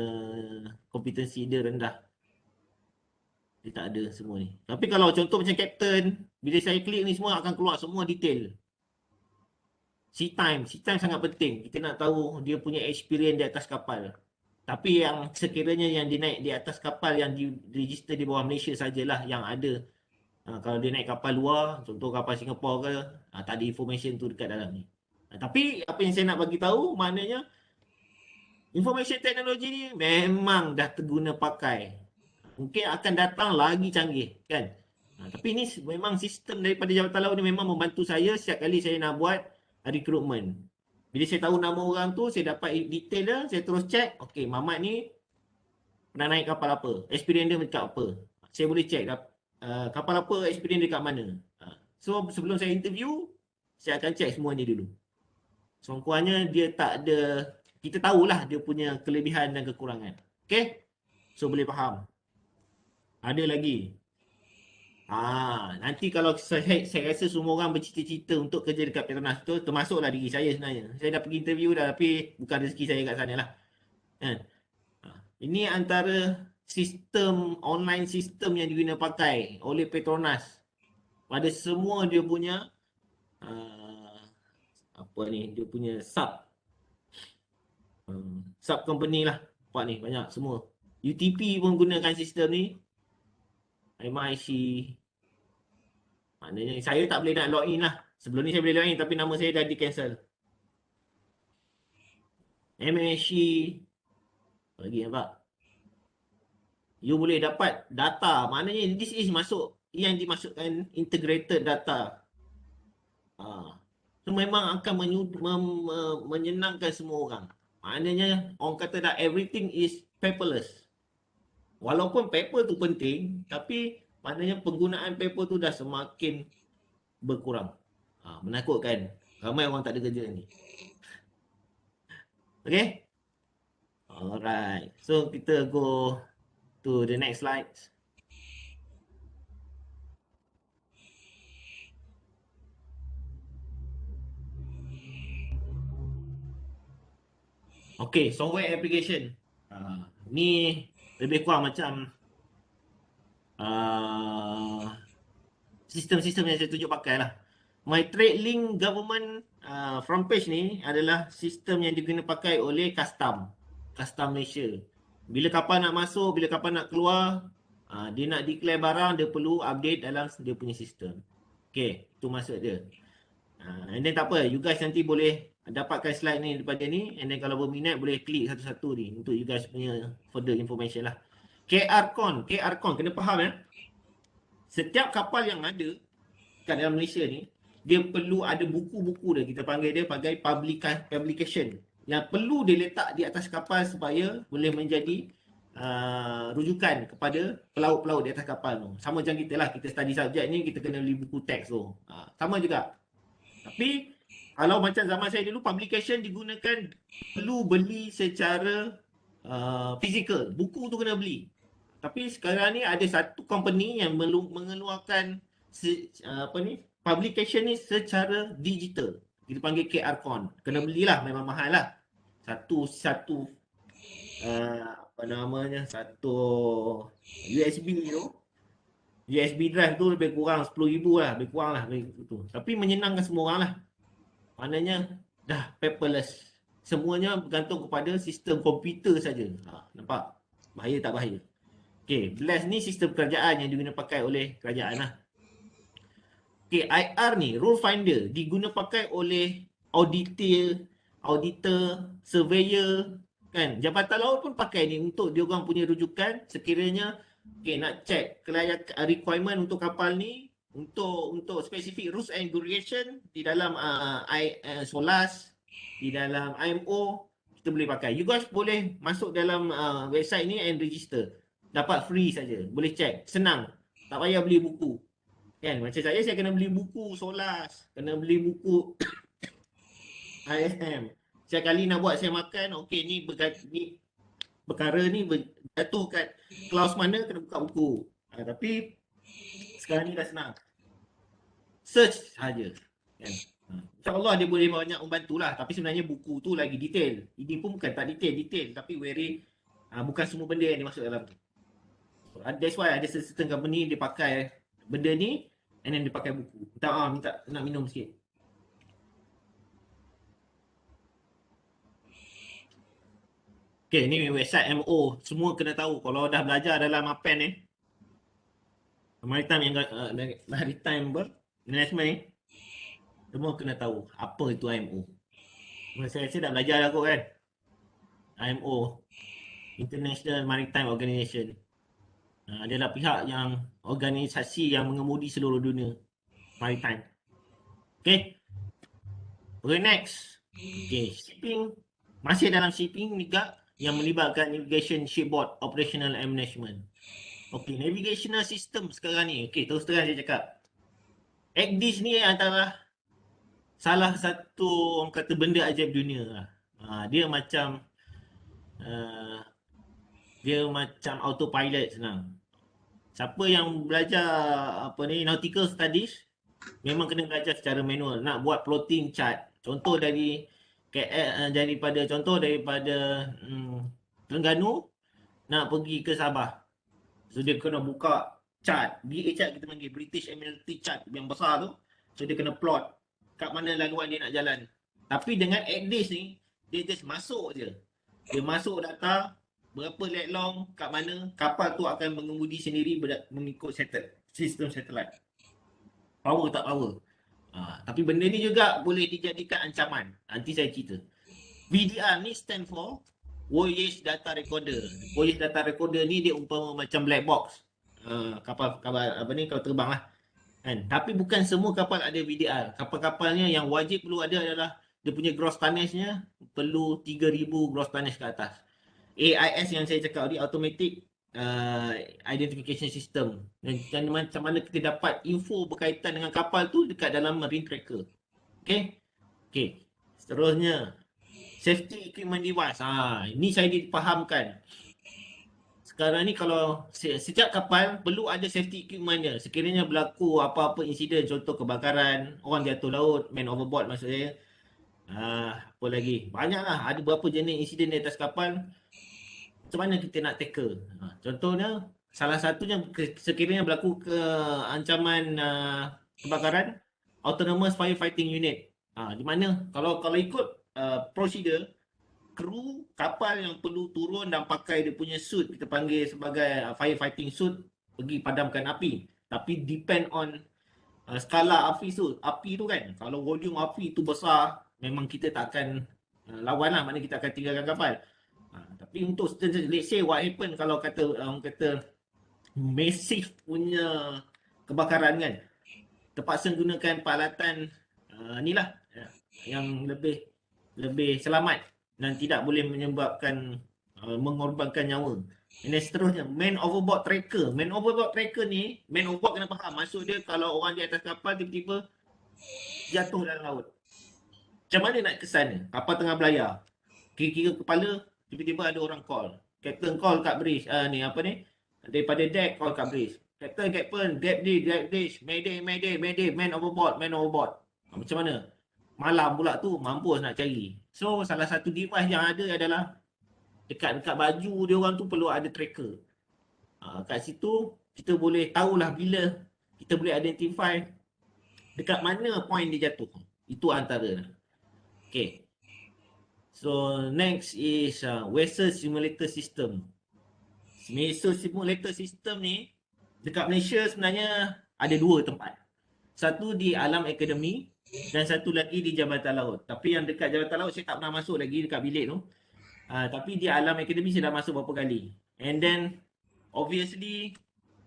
kompetensi dia rendah. Dia tak ada semua ni. Tapi kalau contoh macam captain, bila saya klik ni semua akan keluar semua detail. Sea time sangat penting. Kita nak tahu dia punya experience di atas kapal. Tapi yang sekiranya yang dia naik di atas kapal yang diregister di bawah Malaysia sajalah yang ada. Kalau dia naik kapal luar, contoh kapal Singapore ke, tak ada information tu dekat dalam ni. Tapi apa yang saya nak bagi tahu maknanya information teknologi ni memang dah terguna pakai. Mungkin akan datang lagi canggih, kan? Tapi ni memang sistem daripada Jabatan Laut ni memang membantu saya setiap kali saya nak buat recruitment. Bila saya tahu nama orang tu, saya dapat detail dia, saya terus check. Okey, Mamat ni pernah naik kapal apa? Experience dia macam apa? saya boleh check kapal apa experience dekat mana. So sebelum saya interview, saya akan check semua ni dulu. Sekurang-kurangnya dia tak ada, kita tahulah dia punya kelebihan dan kekurangan. Okay? So boleh faham. Ada lagi. Nanti kalau saya rasa semua orang bercita-cita untuk kerja dekat Petronas tu, termasuklah diri saya sebenarnya. Saya dah pergi interview dah, tapi bukan rezeki saya kat sana lah. Kan? Ini antara sistem, online sistem yang diguna pakai oleh Petronas pada semua dia punya dia punya sub company lah. Nampak ni banyak semua. UTP pun gunakan sistem ni. MIC. Maknanya saya tak boleh nak login lah. Sebelum ni saya boleh login tapi nama saya dah di cancel. MSC. Lagi nampak. You boleh dapat data. Maknanya this is masuk yang dimasukkan integrated data. So memang akan menyenangkan semua orang. Maknanya orang kata dah everything is paperless. Walaupun paper tu penting, tapi maknanya penggunaan paper tu dah semakin berkurang. Menakutkan. Ramai orang tak ada kerja ni. Okay? Alright. So kita go to the next slide. Okay, software application. Ni lebih kurang macam sistem-sistem yang saya tunjuk pakai lah. My Trade Link Government front page ni adalah sistem yang diguna pakai oleh Custom Malaysia. Bila kapal nak masuk, bila kapal nak keluar, dia nak declare barang, dia perlu update dalam dia punya sistem. Okay, itu maksud dia. And then tak apa, you guys nanti boleh dapatkan slide ni daripada ni, and then kalau berminat boleh klik satu-satu ni untuk you guys punya further information lah. KRCon kena faham ya. Setiap kapal yang ada kat dalam Malaysia ni, dia perlu ada buku-buku dia, kita panggil dia sebagai publication yang perlu dia letak di atas kapal supaya boleh menjadi rujukan kepada pelaut-pelaut di atas kapal tu. Sama macam kita lah, kita study subjek ni, kita kena beli buku teks tu. Sama juga. Tapi kalau macam zaman saya dulu, publication digunakan perlu beli secara fizikal. Buku tu kena beli. Tapi sekarang ni ada satu company yang mengeluarkan publication ni secara digital. Kita panggil KRCon. Kena belilah, memang mahal lah. Satu satu USB tu. USB drive tu lebih kurang 10,000 lah, lebih kurang lah tu. Tapi menyenangkan semua orang lah. Maknanya dah paperless. Semuanya bergantung kepada sistem komputer saja. Nampak? Bahaya tak bahaya? Okay, BLAST ni sistem kerajaan yang diguna pakai oleh kerajaan lah. Okay, IR ni, rule finder, diguna pakai oleh auditor, surveyor, kan? Jabatan laut pun pakai ni untuk dia orang punya rujukan sekiranya nak check kelayakan requirement untuk kapal ni, untuk spesifik rules and regulation di dalam SOLAS, di dalam IMO, kita boleh pakai. You guys boleh masuk dalam website ni and register. Dapat free saja. Boleh check. Senang. Tak payah beli buku. Kan? Macam saya kena beli buku SOLAS. Kena beli buku ISM. Setiap kali nak buat saya makan, okey ni perkara ni jatuh kat clause mana, kena buka buku. Tapi sekarang ni dah senang. Search saja. Kan? InsyaAllah dia boleh banyak membantulah. Tapi sebenarnya buku tu lagi detail. Ini pun bukan tak detail. Tapi bukan semua benda yang dimasuk dalam tu. That's why ada certain company dia pakai benda ni and then dia pakai buku. Minta nak minum sikit. Okay, ni website MO. Semua kena tahu. Kalau dah belajar dalam APEN ni, Maritime Management ni, semua kena tahu apa itu IMO. Saya dah belajar dah kot kan. IMO, International Maritime Organization. Dia adalah pihak yang organisasi yang mengemudi seluruh dunia maritime. Okay. Okay, next. Okay, shipping. Masih dalam shipping juga yang melibatkan navigation, shipboard, operational and management. Okey, navigational system sekarang ni. Okey, terus terang saya cakap. ACDIS ni antara salah satu orang kata benda ajaib dunia lah. Dia macam autopilot senang. Siapa yang belajar nautical studies memang kena belajar secara manual. Nak buat plotting chart. Contoh daripada Terengganu nak pergi ke Sabah. So dia kena buka chart. BA chart kita panggil British Admiralty chart yang besar tu. So dia kena plot kat mana laluan dia nak jalan. Tapi dengan ACDIS ni dia just masuk je. Dia masuk data berapa leg long kat mana kapal tu akan mengemudi sendiri mengikut sistem satelit. Power tak power. Tapi benda ni juga boleh dijadikan ancaman. Nanti saya cerita. VDR ni stand for Voyage Data Recorder. Voyage Data Recorder ni dia umpama macam black box. Kapal kalau terbang lah. Kan? Tapi bukan semua kapal ada VDR. Kapal-kapalnya yang wajib perlu ada adalah dia punya gross tonnage-nya perlu 3,000 gross tonnage ke atas. AIS yang saya cakap tadi, Automatic Identification System. Dan macam mana kita dapat info berkaitan dengan kapal tu dekat dalam Marine Tracker. Okay. Seterusnya, Safety Equipment Device. Ini saya dipahamkan. Sekarang ni kalau setiap kapal perlu ada safety equipment dia. Sekiranya berlaku apa-apa insiden, contoh kebakaran, orang jatuh laut, man overboard maksud saya. Apa lagi? Banyaklah. Ada berapa jenis insiden di atas kapal. Macam mana kita nak tackle? Contohnya, salah satunya sekiranya berlaku ancaman kebakaran, Autonomous Firefighting Unit. Di mana kalau ikut prosedur, kru kapal yang perlu turun dan pakai dia punya suit, kita panggil sebagai firefighting suit, pergi padamkan api. Tapi depend on skala api tu kan. Kalau volume api tu besar, memang kita tak akan lawan lah, maknanya kita akan tinggalkan kapal. Tapi untuk let's say what happen kalau kata massive punya kebakaran kan, terpaksa gunakan peralatan inilah yang lebih selamat dan tidak boleh menyebabkan mengorbankan nyawa. Dan seterusnya, man overboard tracker. Man overboard tracker ni, man overboard kena faham. Maksud dia kalau orang di atas kapal tiba-tiba jatuh dalam laut. Macam mana nak ke sana? Kapal tengah belayar. Kira-kira kepala, tiba-tiba ada orang call. Captain call kat bridge. Daripada deck call kat bridge. Captain, gap dish, mayday, man overboard. Macam mana? Malam pula tu, mampus nak cari. So, salah satu device yang ada adalah dekat baju dia orang tu perlu ada tracker. Kat situ, kita boleh tahulah bila kita boleh identify dekat mana point dia jatuh. Itu antara. Okay. So, next is Vessel Simulator System. Vessel Simulator System ni, dekat Malaysia sebenarnya ada 2 tempat. Satu di Alam Akademi, dan satu lagi di Jabatan Laut. Tapi yang dekat Jabatan Laut saya tak pernah masuk lagi dekat bilik tu. Tapi di Alam Akademi saya dah masuk beberapa kali. And then obviously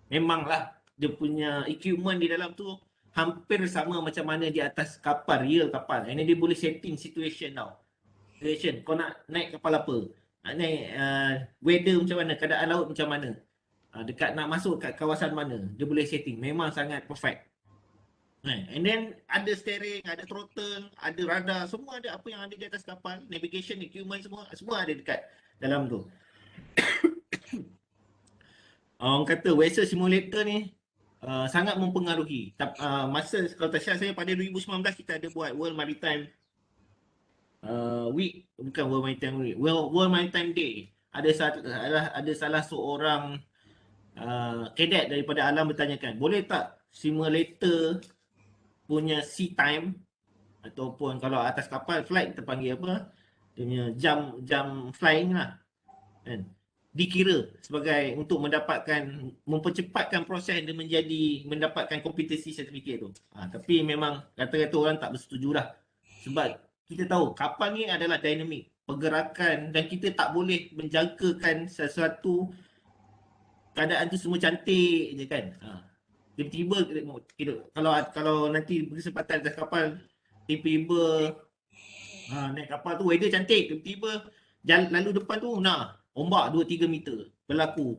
memanglah dia punya equipment di dalam tu hampir sama macam mana di atas kapal, real kapal. And then dia boleh setting situation tau. Situation, kau nak naik kapal apa? Nak naik weather macam mana, keadaan laut macam mana. Dekat nak masuk kat kawasan mana. Dia boleh setting. Memang sangat perfect. And then ada steering, ada throttle, ada radar, semua ada apa yang ada di atas kapal, navigation, equipment semua ada dekat dalam tu. Orang kata Vessel Simulator ni sangat mempengaruhi. Masa kalau tak silap saya pada 2019 kita ada buat World Maritime Week, bukan World Maritime Week, World Maritime Day. Ada salah seorang cadet daripada alam bertanyakan, boleh tak simulator punya sea time ataupun kalau atas kapal flight kita panggil apa, dia punya jam flying lah kan, dikira sebagai untuk mempercepatkan proses dia mendapatkan kompetensi sertifikat tu. Tapi memang kata-kata orang tak bersetuju lah, sebab kita tahu kapal ni adalah dinamik pergerakan dan kita tak boleh menjangkakan sesuatu keadaan tu semua cantik je kan. Tiba-tiba kalau nanti berkesempatan atas kapal, tiba-tiba naik kapal tu weather cantik, tiba-tiba lalu depan tu ombak 2-3 meter berlaku.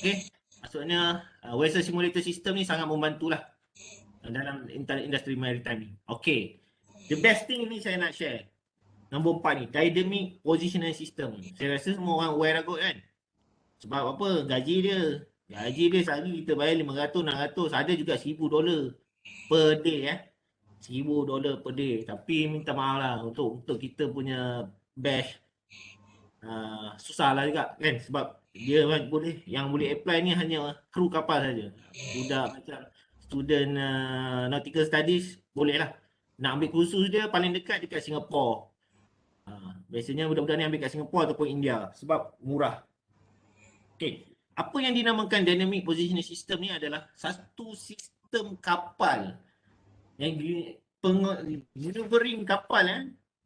Okay. Maksudnya vessel simulator system ni sangat membantulah dalam industri maritime ni. Okay. The best thing ni saya nak share. Nombor 4 ni, dynamic positioning system. Saya rasa semua orang aware lah kot kan. Sebab apa? Gaji dia sehari kita bayar $500, $600, ada juga $1,000 per day $1,000 per day. Tapi minta maaf lah untuk kita punya batch susah lah juga kan, sebab dia yang boleh apply ni hanya kru kapal saja. Budak macam student nautical studies boleh lah. Nak ambil kursus dia paling dekat dekat Singapura. Biasanya budak-budak ni ambil kat Singapura ataupun India sebab murah. Okay. Apa yang dinamakan dynamic positioning system ni adalah satu sistem kapal yang maneuvering kapal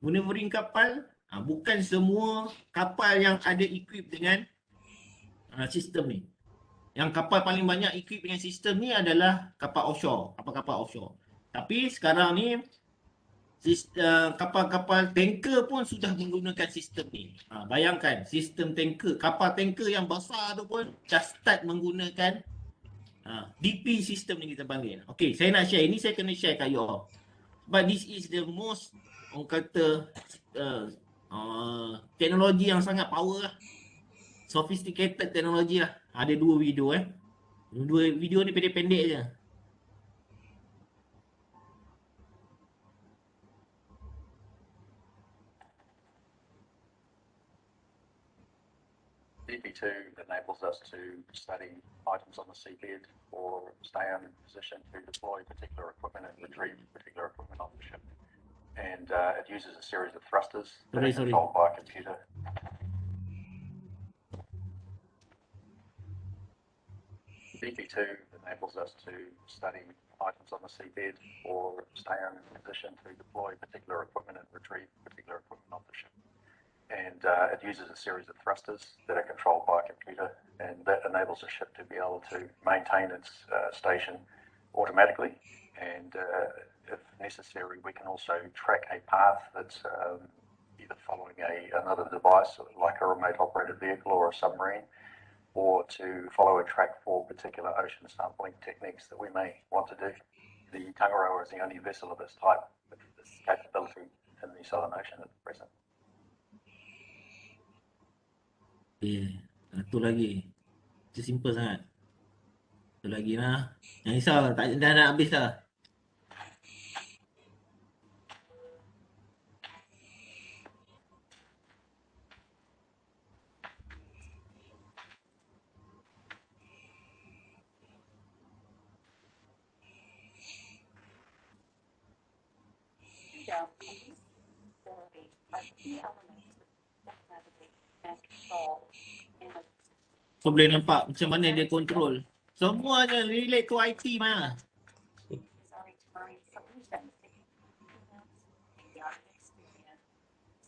maneuvering kapal. Bukan semua kapal yang ada equip dengan sistem ni. Yang kapal paling banyak equip dengan sistem ni adalah kapal offshore, kapal-kapal offshore. Tapi sekarang ni kapal-kapal tanker pun sudah menggunakan sistem ni. Bayangkan sistem tanker, kapal tanker yang besar tu pun dah start menggunakan DP sistem ni kita panggil. Okay, saya nak share. Ini saya kena share kat you all. But this is the most, orang kata, teknologi yang sangat power lah. Sophisticated teknologi lah. Ada 2 video Dua video ni pendek-pendek je. DP2 enables us to study items on the seabed or stay on position to deploy particular equipment and retrieve particular equipment on the ship. And it uses a series of thrusters that are controlled by a computer. DP2 enables us to study items on the seabed or stay on position to deploy particular equipment and retrieve particular equipment on the ship. And it uses a series of thrusters that are controlled by a computer, and that enables the ship to be able to maintain its station automatically. And if necessary, we can also track a path that's either following another device, like a remote operated vehicle or a submarine, or to follow a track for particular ocean sampling techniques that we may want to do. The Tangaroa is the only vessel of its type with this capability in the Southern Ocean at present. Satu lagi. Itu simple sangat. Satu lagi lah. Jangan risau, dah nak habis dah. So boleh nampak macam mana dia control. Semuanya relate to IT mana.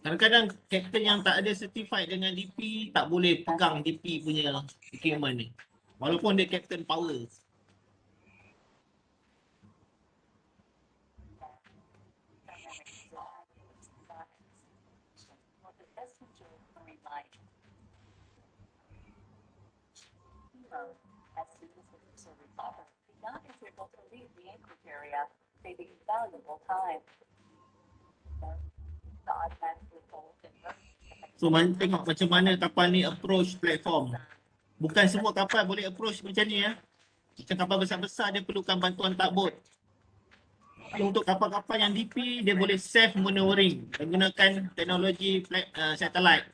Kadang-kadang captain yang tak ada certified dengan DP tak boleh pegang DP punya equipment ni. Walaupun dia captain power. Saving valuable time. So tengok macam mana kapal ni approach platform. Bukan semua kapal boleh approach macam ni ya. Macam kapal besar-besar dia perlukan bantuan tugboat. Tapi untuk kapal-kapal yang DP dia boleh self maneuvering menggunakan teknologi satellite.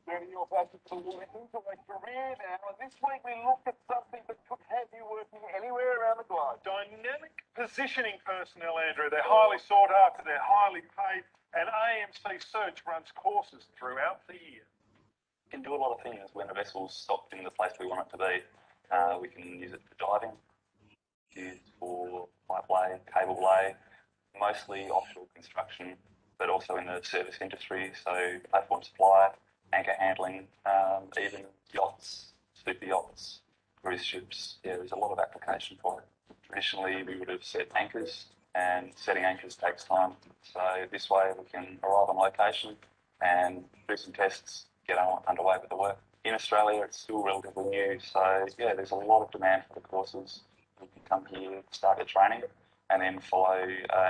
Getting your back into a career now, and this week we looked at something that could have you working anywhere around the globe. Dynamic positioning personnel, Andrew. They're highly sought after, they're highly paid, and AMC Search runs courses throughout the year. We can do a lot of things when a vessel's stopped in the place we want it to be. We can use it for diving, used for pipe lay, cable lay, mostly offshore construction, but also in the service industry, so platform supply, anchor handling, even yachts, super yachts, cruise ships, yeah, there's a lot of application for it. Traditionally, we would have set anchors, and setting anchors takes time. So this way we can arrive on location and do some tests, get underway with the work. In Australia, it's still relatively new, so yeah, there's a lot of demand for the courses. You can come here, start your training, and then follow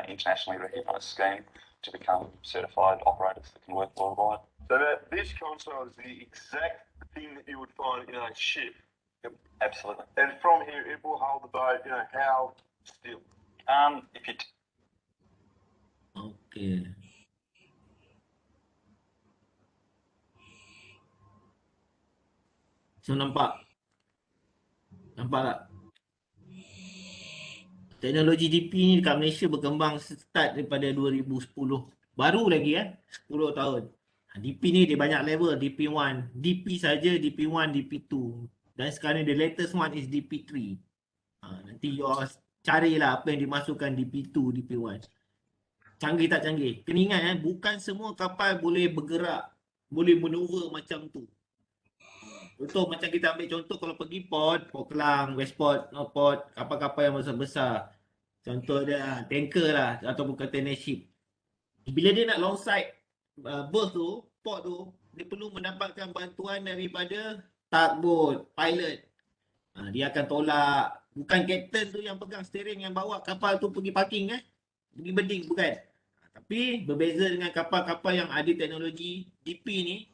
internationally recognised scheme to become certified operators that can work worldwide. So this console is the exact thing that you would find in a ship. Absolutely. And from here, it will hold the boat, how still? If you Okey. So nampak tak? Teknologi DP ni dekat Malaysia berkembang start daripada 2010. Baru lagi 10 tahun. DP ni dia banyak level, DP1, DP saja, DP1, DP2. Dan sekarang ni the latest one is DP3. Nanti you all carilah apa yang dimasukkan DP2, DP1. Canggih tak canggih? Kena ingat bukan semua kapal boleh bergerak, boleh maneuver macam tu. Contoh macam kita ambil contoh kalau pergi port Kelang, Westport, Northport, kapal-kapal yang besar-besar. Contoh dia tanker lah ataupun container ship. Bila dia nak longside berth tu, port tu, dia perlu mendapatkan bantuan daripada tugboat, pilot. Dia akan tolak. Bukan kapten tu yang pegang steering yang bawa kapal tu pergi parking pergi berding, bukan. Tapi berbeza dengan kapal-kapal yang ada teknologi DP ni,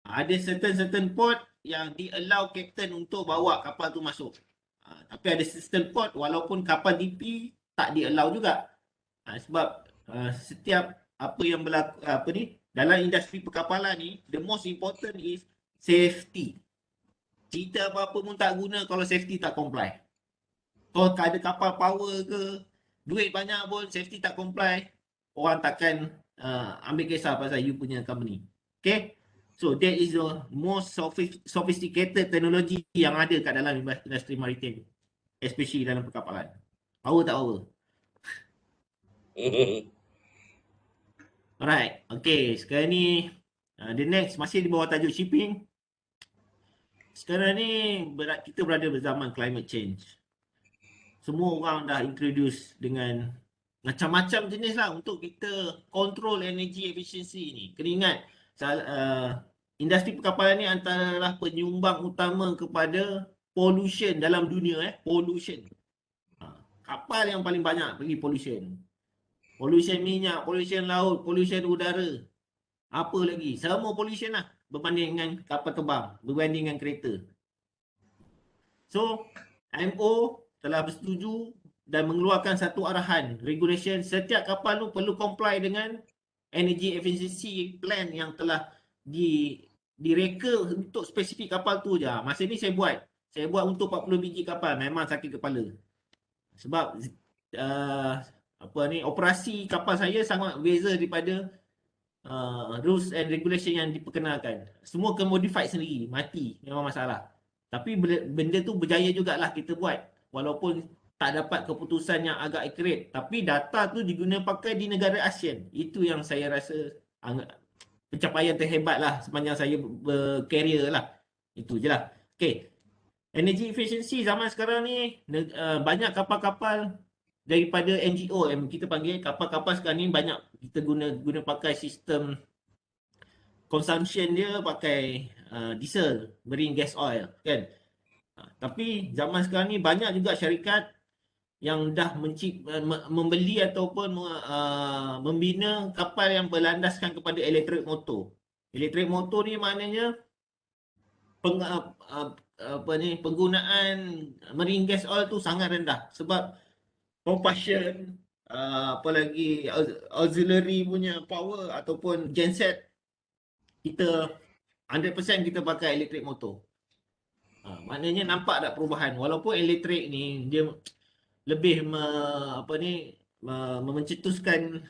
ada certain port yang di-allow kapten untuk bawa kapal tu masuk. Tapi ada certain port walaupun kapal DP tak di-allow juga. Sebab setiap apa yang berlaku dalam industri perkapalan ni, the most important is safety. Cerita apa-apa pun tak guna kalau safety tak comply. Kalau ada kapal power ke, duit banyak pun safety tak comply, orang takkan ambil kisah pasal you punya company. Okay? So that is the most sophisticated teknologi yang ada kat dalam industri maritim, especially dalam perkapalan. Power tak power? Alright, okay. Sekarang ni the next masih di bawah tajuk shipping. Sekarang ni kita berada berzaman climate change. Semua orang dah introduce dengan macam-macam jenis lah untuk kita control energy efficiency ni. Kena ingat, industri perkapalan ni antara penyumbang utama kepada pollution dalam dunia. Pollution. Kapal yang paling banyak bagi pollution. Pollution minyak, pollution laut, pollution udara. Apa lagi? Semua pollution lah berbanding dengan kapal terbang, berbanding dengan kereta. So, IMO telah bersetuju dan mengeluarkan satu arahan, regulation, setiap kapal tu perlu comply dengan energy efficiency plan yang telah direka untuk spesifik kapal tu je. Masa ni saya buat untuk 40 biji kapal, memang sakit kepala. Sebab operasi kapal saya sangat beza daripada rules and regulation yang diperkenalkan. Semua kena modified sendiri, mati, memang masalah. Tapi benda tu berjaya jugalah kita buat. Walaupun tak dapat keputusan yang agak accurate. Tapi data tu diguna pakai di negara ASEAN. Itu yang saya rasa pencapaian terhebat lah sepanjang saya berkarier lah. Itu je lah. Okay. Energy efficiency zaman sekarang ni, banyak kapal-kapal daripada NGO yang kita panggil, kapal-kapal sekarang ni banyak kita guna pakai sistem consumption dia pakai diesel, marine gas oil kan. Tapi zaman sekarang ni banyak juga syarikat yang dah membeli ataupun membina kapal yang berlandaskan kepada elektrik motor. Elektrik motor ni maknanya penggunaan marine gas oil tu sangat rendah sebab combustion, apalagi auxiliary punya power ataupun genset, kita 100% kita pakai elektrik motor. Maknanya nampak tak perubahan. Walaupun elektrik ni dia lebih mencetuskan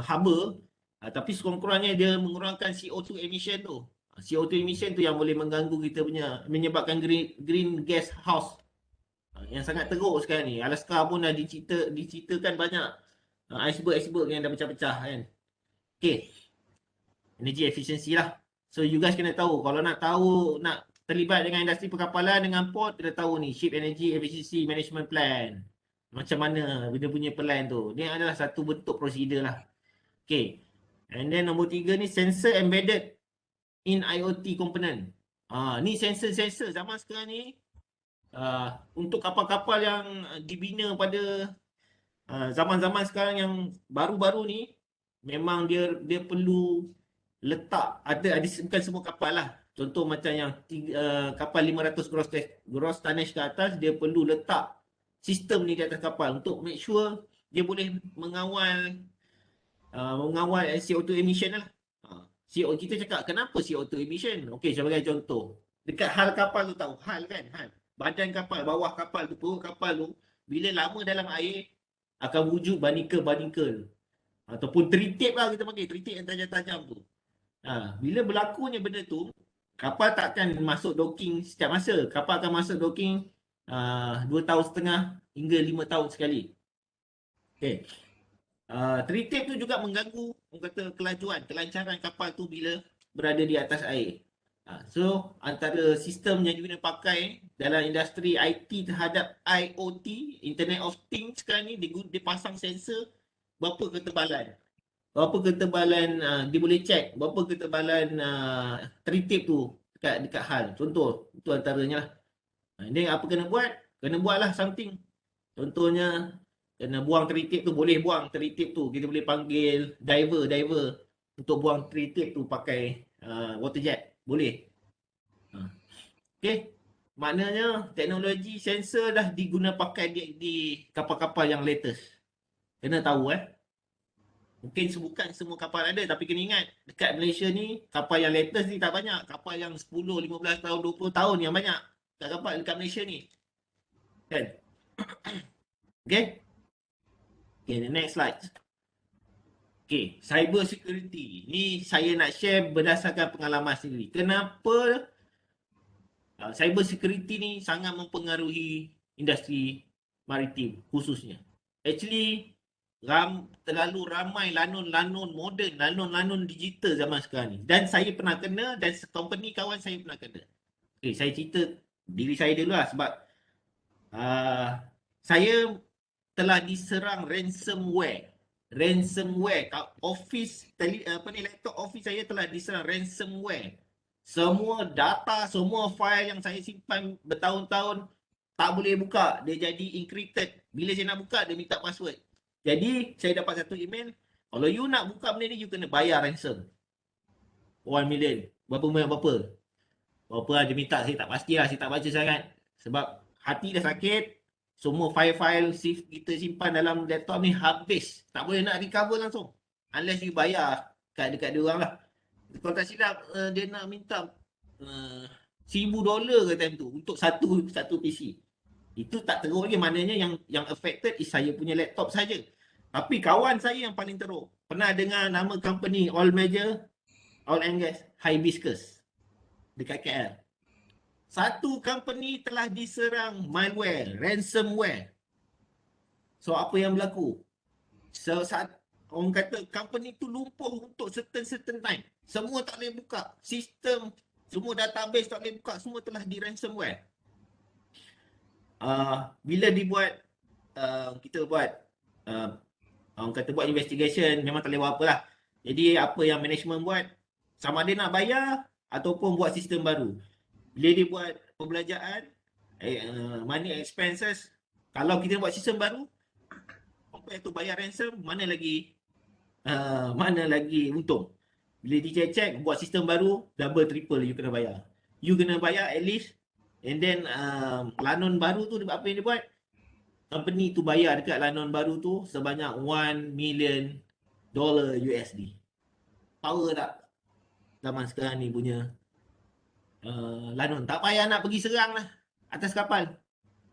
haba, tapi sekurang-kurangnya dia mengurangkan CO2 emission tu. CO2 emission tu yang boleh mengganggu kita punya, menyebabkan green gas house yang sangat teruk sekarang ni. Alaska pun dah diceritakan banyak iceberg yang dah pecah-pecah kan. Okay, energy efficiency lah. So you guys kena tahu, kalau nak tahu, nak terlibat dengan industri perkapalan, dengan port, dia dah tahu ni Ship Energy Efficiency Management Plan. Macam mana dia punya plan tu. Ni adalah satu bentuk prosedur lah. Okay. And then nombor 3 ni sensor embedded in IoT component. Ni sensor-sensor zaman sekarang ni untuk kapal-kapal yang dibina pada zaman-zaman sekarang yang baru-baru ni, memang dia perlu letak ada bukan semua kapal lah. Contoh macam yang kapal 500 gross tonnage ke atas, dia perlu letak sistem ni di atas kapal untuk make sure dia boleh mengawal CO2 emission lah. Kita cakap kenapa CO2 emission? Okey, sebagai contoh, dekat hal kapal tu tahu, hal kan, hal. Badan kapal, bawah kapal tu, perut kapal tu, bila lama dalam air akan wujud barnacle ataupun tritip lah kita panggil, tritip yang tajam-tajam tu. Bila berlakunya benda tu, kapal takkan masuk docking setiap masa. Kapal akan masuk docking 2 tahun setengah hingga 5 tahun sekali. Okey. Tritip tu juga mengganggu kelancaran kapal tu bila berada di atas air. So antara sistem yang diguna pakai dalam industri IT terhadap IoT, Internet of Things sekarang ni, dia pasang sensor berapa ketebalan dia boleh check berapa ketebalan tritip tu dekat hal. Contoh itu antaranya lah. Ini apa kena buat? Kena buatlah something. Contohnya kena buang tritip tu, boleh buang tritip tu. Kita boleh panggil diver untuk buang tritip tu pakai water jet. Boleh. Okey. Maknanya teknologi sensor dah diguna pakai di kapal-kapal yang latest. Kena tahu Mungkin bukan semua kapal ada, tapi kena ingat dekat Malaysia ni kapal yang latest ni tak banyak. Kapal yang 10, 15 tahun, 20 tahun yang banyak kapal dekat Malaysia ni. Kan? Okay, the next slide. Okay, cyber security. Ni saya nak share berdasarkan pengalaman sendiri. Kenapa cyber security ni sangat mempengaruhi industri maritim khususnya. Actually, terlalu ramai lanon-lanon moden, lanon-lanon digital zaman sekarang ni. Dan saya pernah kena, dan company kawan saya pernah kena. Okay, saya cerita diri saya dulu lah sebab saya telah diserang ransomware. Laptop office saya telah diserang ransomware. Semua data, semua file yang saya simpan bertahun-tahun tak boleh buka. Dia jadi encrypted. Bila saya nak buka, dia minta password. Jadi, saya dapat satu email. Kalau you nak buka benda ni, you kena bayar ransom. 1 million. Berapa lah dia minta. Saya tak pasti lah. Saya tak baca sangat. Sebab hati dah sakit. Semua file-file kita simpan dalam laptop ni habis. Tak boleh nak recover langsung. Unless you bayar dekat dia orang lah. Kalau tak silap, dia nak minta $1,000 ke time tu untuk satu PC. Itu tak teruk lagi. Maknanya yang affected is saya punya laptop saja. Tapi kawan saya yang paling teruk. Pernah dengar nama company oil and gas, Hibiscus dekat KL. Satu company telah diserang malware, ransomware. So apa yang berlaku? Orang kata company tu lumpuh untuk certain time. Semua tak boleh buka. Sistem, semua database tak boleh buka. Semua telah di ransomware. Bila dibuat, kita buat orang kata buat investigation, memang tak boleh buat apa lah. Jadi apa yang management buat, sama ada nak bayar ataupun buat sistem baru. Bila dia buat pembelajaran, money expenses, kalau kita buat sistem baru, compare tu bayar ransom, mana lagi untung. Bila dia check buat sistem baru, double triple you kena bayar. You kena bayar at least, and then lanon baru tu apa yang dia buat? Company tu bayar dekat lanon baru tu sebanyak $1 million USD. Power tak? Zaman sekarang ni punya lanon. Tak payah nak pergi serang lah atas kapal.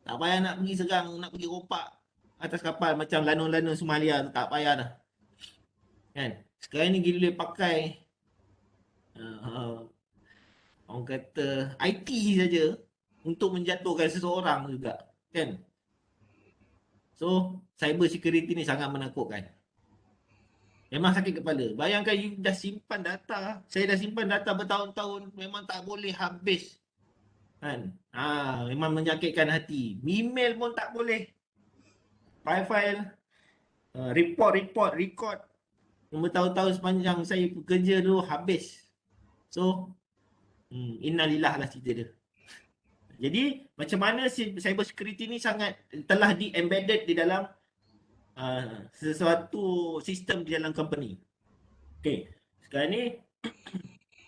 Tak payah nak pergi serang, nak pergi rompak atas kapal macam lanon-lanon Somalia tu. Tak payah dah. Kan? Sekarang ni kita boleh pakai orang kata IT saja untuk menjatuhkan seseorang juga. Kan? So, cyber security ni sangat menakutkan. Memang sakit kepala. Bayangkan you dah simpan data. Saya dah simpan data bertahun-tahun. Memang tak boleh habis. Kan? Memang menyakitkan hati. Email pun tak boleh. File-file, record. Bertahun-tahun sepanjang saya bekerja tu habis. So, innalillah lah cerita dia. Jadi, macam mana cyber security ni sangat telah di-embedded di dalam sesuatu sistem di dalam company. Okey, sekarang ni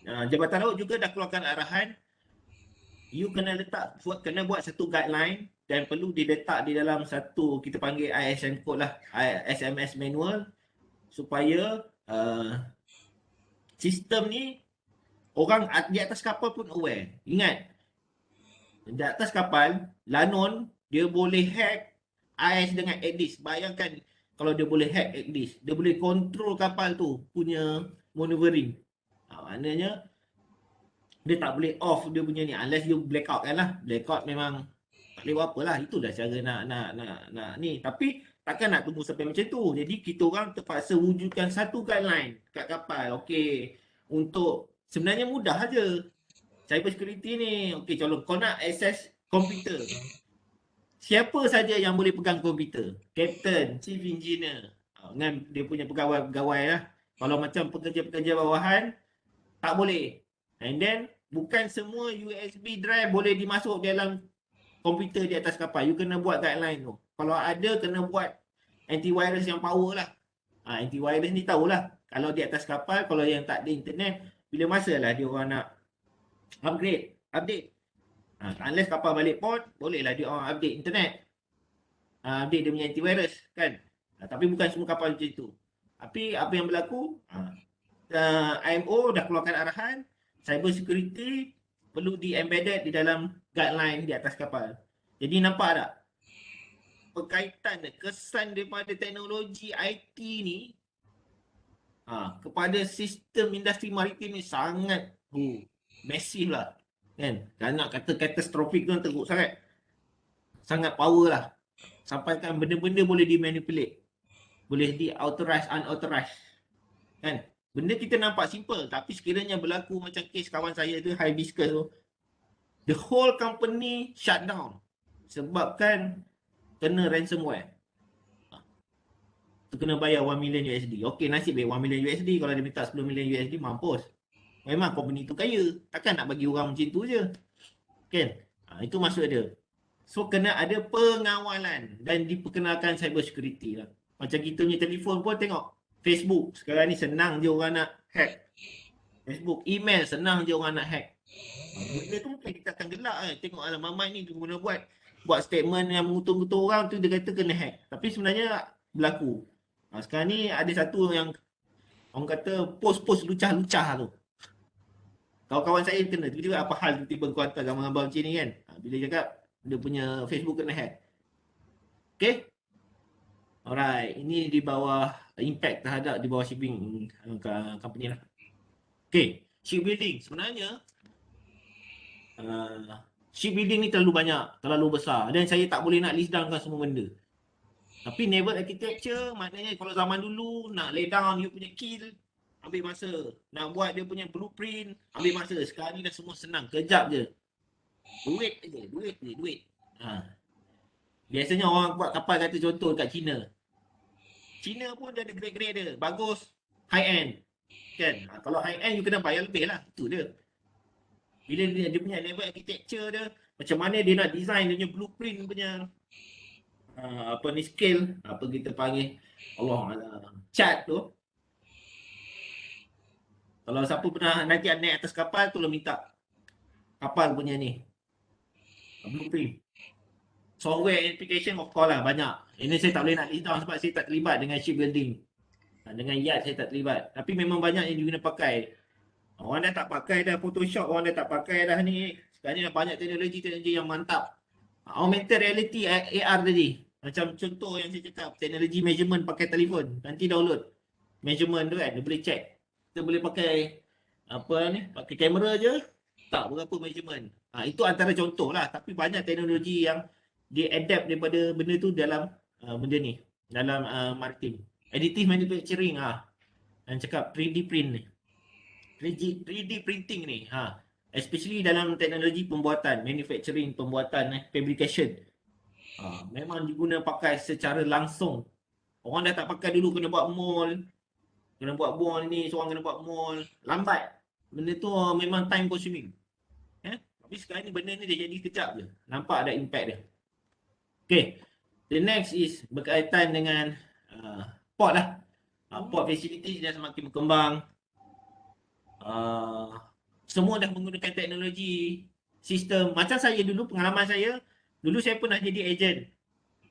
Jabatan Laut juga dah keluarkan arahan you kena buat satu guideline dan perlu diletak di dalam satu kita panggil ISM code lah, SMS manual, supaya sistem ni orang di atas kapal pun aware. Ingat, di atas kapal Lanon dia boleh hack AIS dengan EDIS. Bayangkan kalau dia boleh hack EDIS, dia boleh kontrol kapal tu punya maneuvering. Maknanya dia tak boleh off dia punya ni unless you blackout kan lah. Blackout memang tak boleh buat apa lah. Itulah cara nak ni. Tapi takkan nak tunggu sampai macam tu. Jadi kita orang terpaksa wujudkan satu guideline kat kapal. Okey, untuk sebenarnya mudah aja. Cyber security ni, okey, kalau kau nak access komputer, siapa saja yang boleh pegang komputer? Captain, chief engineer, dengan dia punya pegawai-pegawai lah. Kalau macam pekerja-pekerja bawahan, tak boleh. And then, bukan semua USB drive boleh dimasuk dalam komputer di atas kapal. You kena buat guideline tu. Kalau ada, kena buat antivirus yang power lah. Antivirus ni tahulah. Kalau di atas kapal, kalau yang tak ada internet, bila masa lah dia orang nak update. Unless kapal balik port, bolehlah dia orang update internet. Update dia punya antivirus kan. Tapi bukan semua kapal macam itu. Tapi apa yang berlaku, IMO dah keluarkan arahan, cyber security perlu di-embedded di dalam guideline di atas kapal. Jadi nampak tak? Perkaitan kesan daripada teknologi IT ni kepada sistem industri maritim ni sangat massive lah. Kan? Dan nak kata katastrofik tu teruk sangat. Sangat power lah. Sampaikan benda-benda boleh dimanipulate. Boleh di-authorize, unauthorized. Kan? Benda kita nampak simple, tapi sekiranya berlaku macam kes kawan saya tu, Hibiscus tu, the whole company shut down sebabkan kena ransomware. Tu kena bayar 1 million USD. Okey, nasib baik 1 million USD. Kalau dia minta 10 million USD, mampus. Memang company tu kaya. Takkan nak bagi orang macam tu je. Kan? Itu maksud dia. So, kena ada pengawalan dan diperkenalkan cyber security lah. Macam kita punya telefon pun tengok. Facebook sekarang ni senang je orang nak hack. Facebook, email senang je orang nak hack. Benda tu mungkin kita akan gelak kan. Tengok Mamai ni guna buat statement yang mengutuk-ngutuk orang tu dia kata kena hack. Tapi sebenarnya berlaku. Sekarang ni ada satu yang orang kata post-post lucah-lucah tu. Kawan-kawan saya kena. Tiba-tiba apa hal tiba-tiba kau hantar gambar-gambar macam ni kan. Bila cakap dia punya Facebook kena hack. Okay. Alright. Ini di bawah impact terhadap di bawah shipping company lah. Okay. Shipbuilding. Sebenarnya shipbuilding ni terlalu banyak. Terlalu besar. Dan saya tak boleh nak list downkan semua benda. Tapi naval architecture maknanya kalau zaman dulu nak lay down you punya keel ambil masa. Nak buat dia punya blueprint ambil masa. Sekarang ni dah semua senang. Kejap je. Duit je. Biasanya orang buat kapal kata contoh dekat China. China pun dia ada grade-grade dia. Bagus. High end. Kan? Kalau high end you kena bayar lebih lah. Itu dia. Bila dia punya naval architecture dia. Macam mana dia nak design dia punya blueprint punya scale. Apa kita panggil. Chart tu. Kalau siapa pernah nanti naik atas kapal tu minta kapal punya ni blueprint. Software application of course lah banyak. Ini saya tak boleh nak list down sebab saya tak terlibat dengan shipbuilding. Dengan yard saya tak terlibat. Tapi memang banyak yang guna pakai. Orang dah tak pakai dah Photoshop, orang dah tak pakai dah ni. Sekarang ni dah banyak teknologi yang mantap. Augmented reality AR tadi. Macam contoh yang saya cakap, teknologi measurement pakai telefon. Nanti download measurement tu kan, dia boleh check. Kita boleh pakai pakai kamera je, tak berapa measurement. Itu antara contoh lah. Tapi banyak teknologi yang di-adapt daripada benda tu dalam benda ni. Dalam maritim. Additive manufacturing yang cakap 3D print ni. 3D printing ni. Especially dalam teknologi pembuatan, manufacturing, pembuatan, fabrication. Memang diguna pakai secara langsung. Orang dah tak pakai dulu, kena buat mall ni, seorang kena buat mall. Lambat. Benda tu memang time consuming. Tapi sekarang ni benda ni dia jadi sekejap je. Nampak ada impact dia. Okay. The next is berkaitan dengan port lah. Port facilities dah semakin berkembang. Semua dah menggunakan teknologi sistem. Macam saya dulu, pengalaman saya, dulu saya pernah jadi ejen.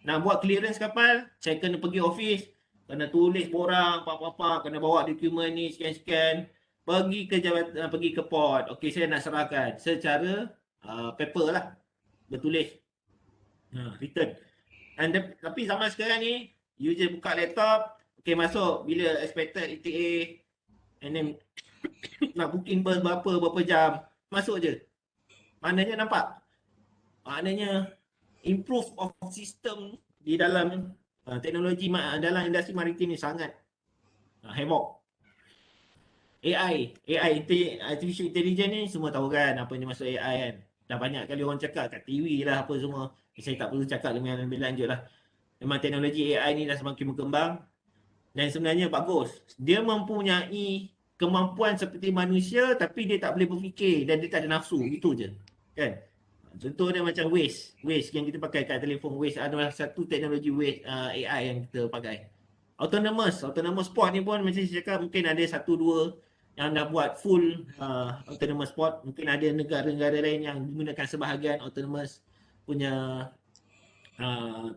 Nak buat clearance kapal, saya kena pergi office, kena tulis borang, apa-apa, kena bawa dokumen ni, scan-scan, pergi ke port. Okey, saya nak serahkan secara paper lah, bertulis. Return. Tapi zaman sekarang ni, you je buka laptop, okey masuk bila expected ETA, and then nak booking berapa jam, masuk je. Maknanya nampak? Maknanya improve of system di dalam teknologi dalam industri maritim ni sangat heboh. AI, artificial intelligence ni semua tahu kan apa yang masuk AI kan. Dah banyak kali orang cakap kat TV lah apa semua. Saya tak perlu cakap lebih lanjut lah. Memang teknologi AI ni dah semakin berkembang dan sebenarnya bagus. Dia mempunyai kemampuan seperti manusia tapi dia tak boleh berfikir dan dia tak ada nafsu, itu je. Kan? Contoh dia macam Waze yang kita pakai kat telefon. Waze adalah satu teknologi AI yang kita pakai. Autonomous port ni pun macam saya cakap mungkin ada 1-2 yang dah buat full autonomous port. Mungkin ada negara-negara lain yang menggunakan sebahagian autonomous punya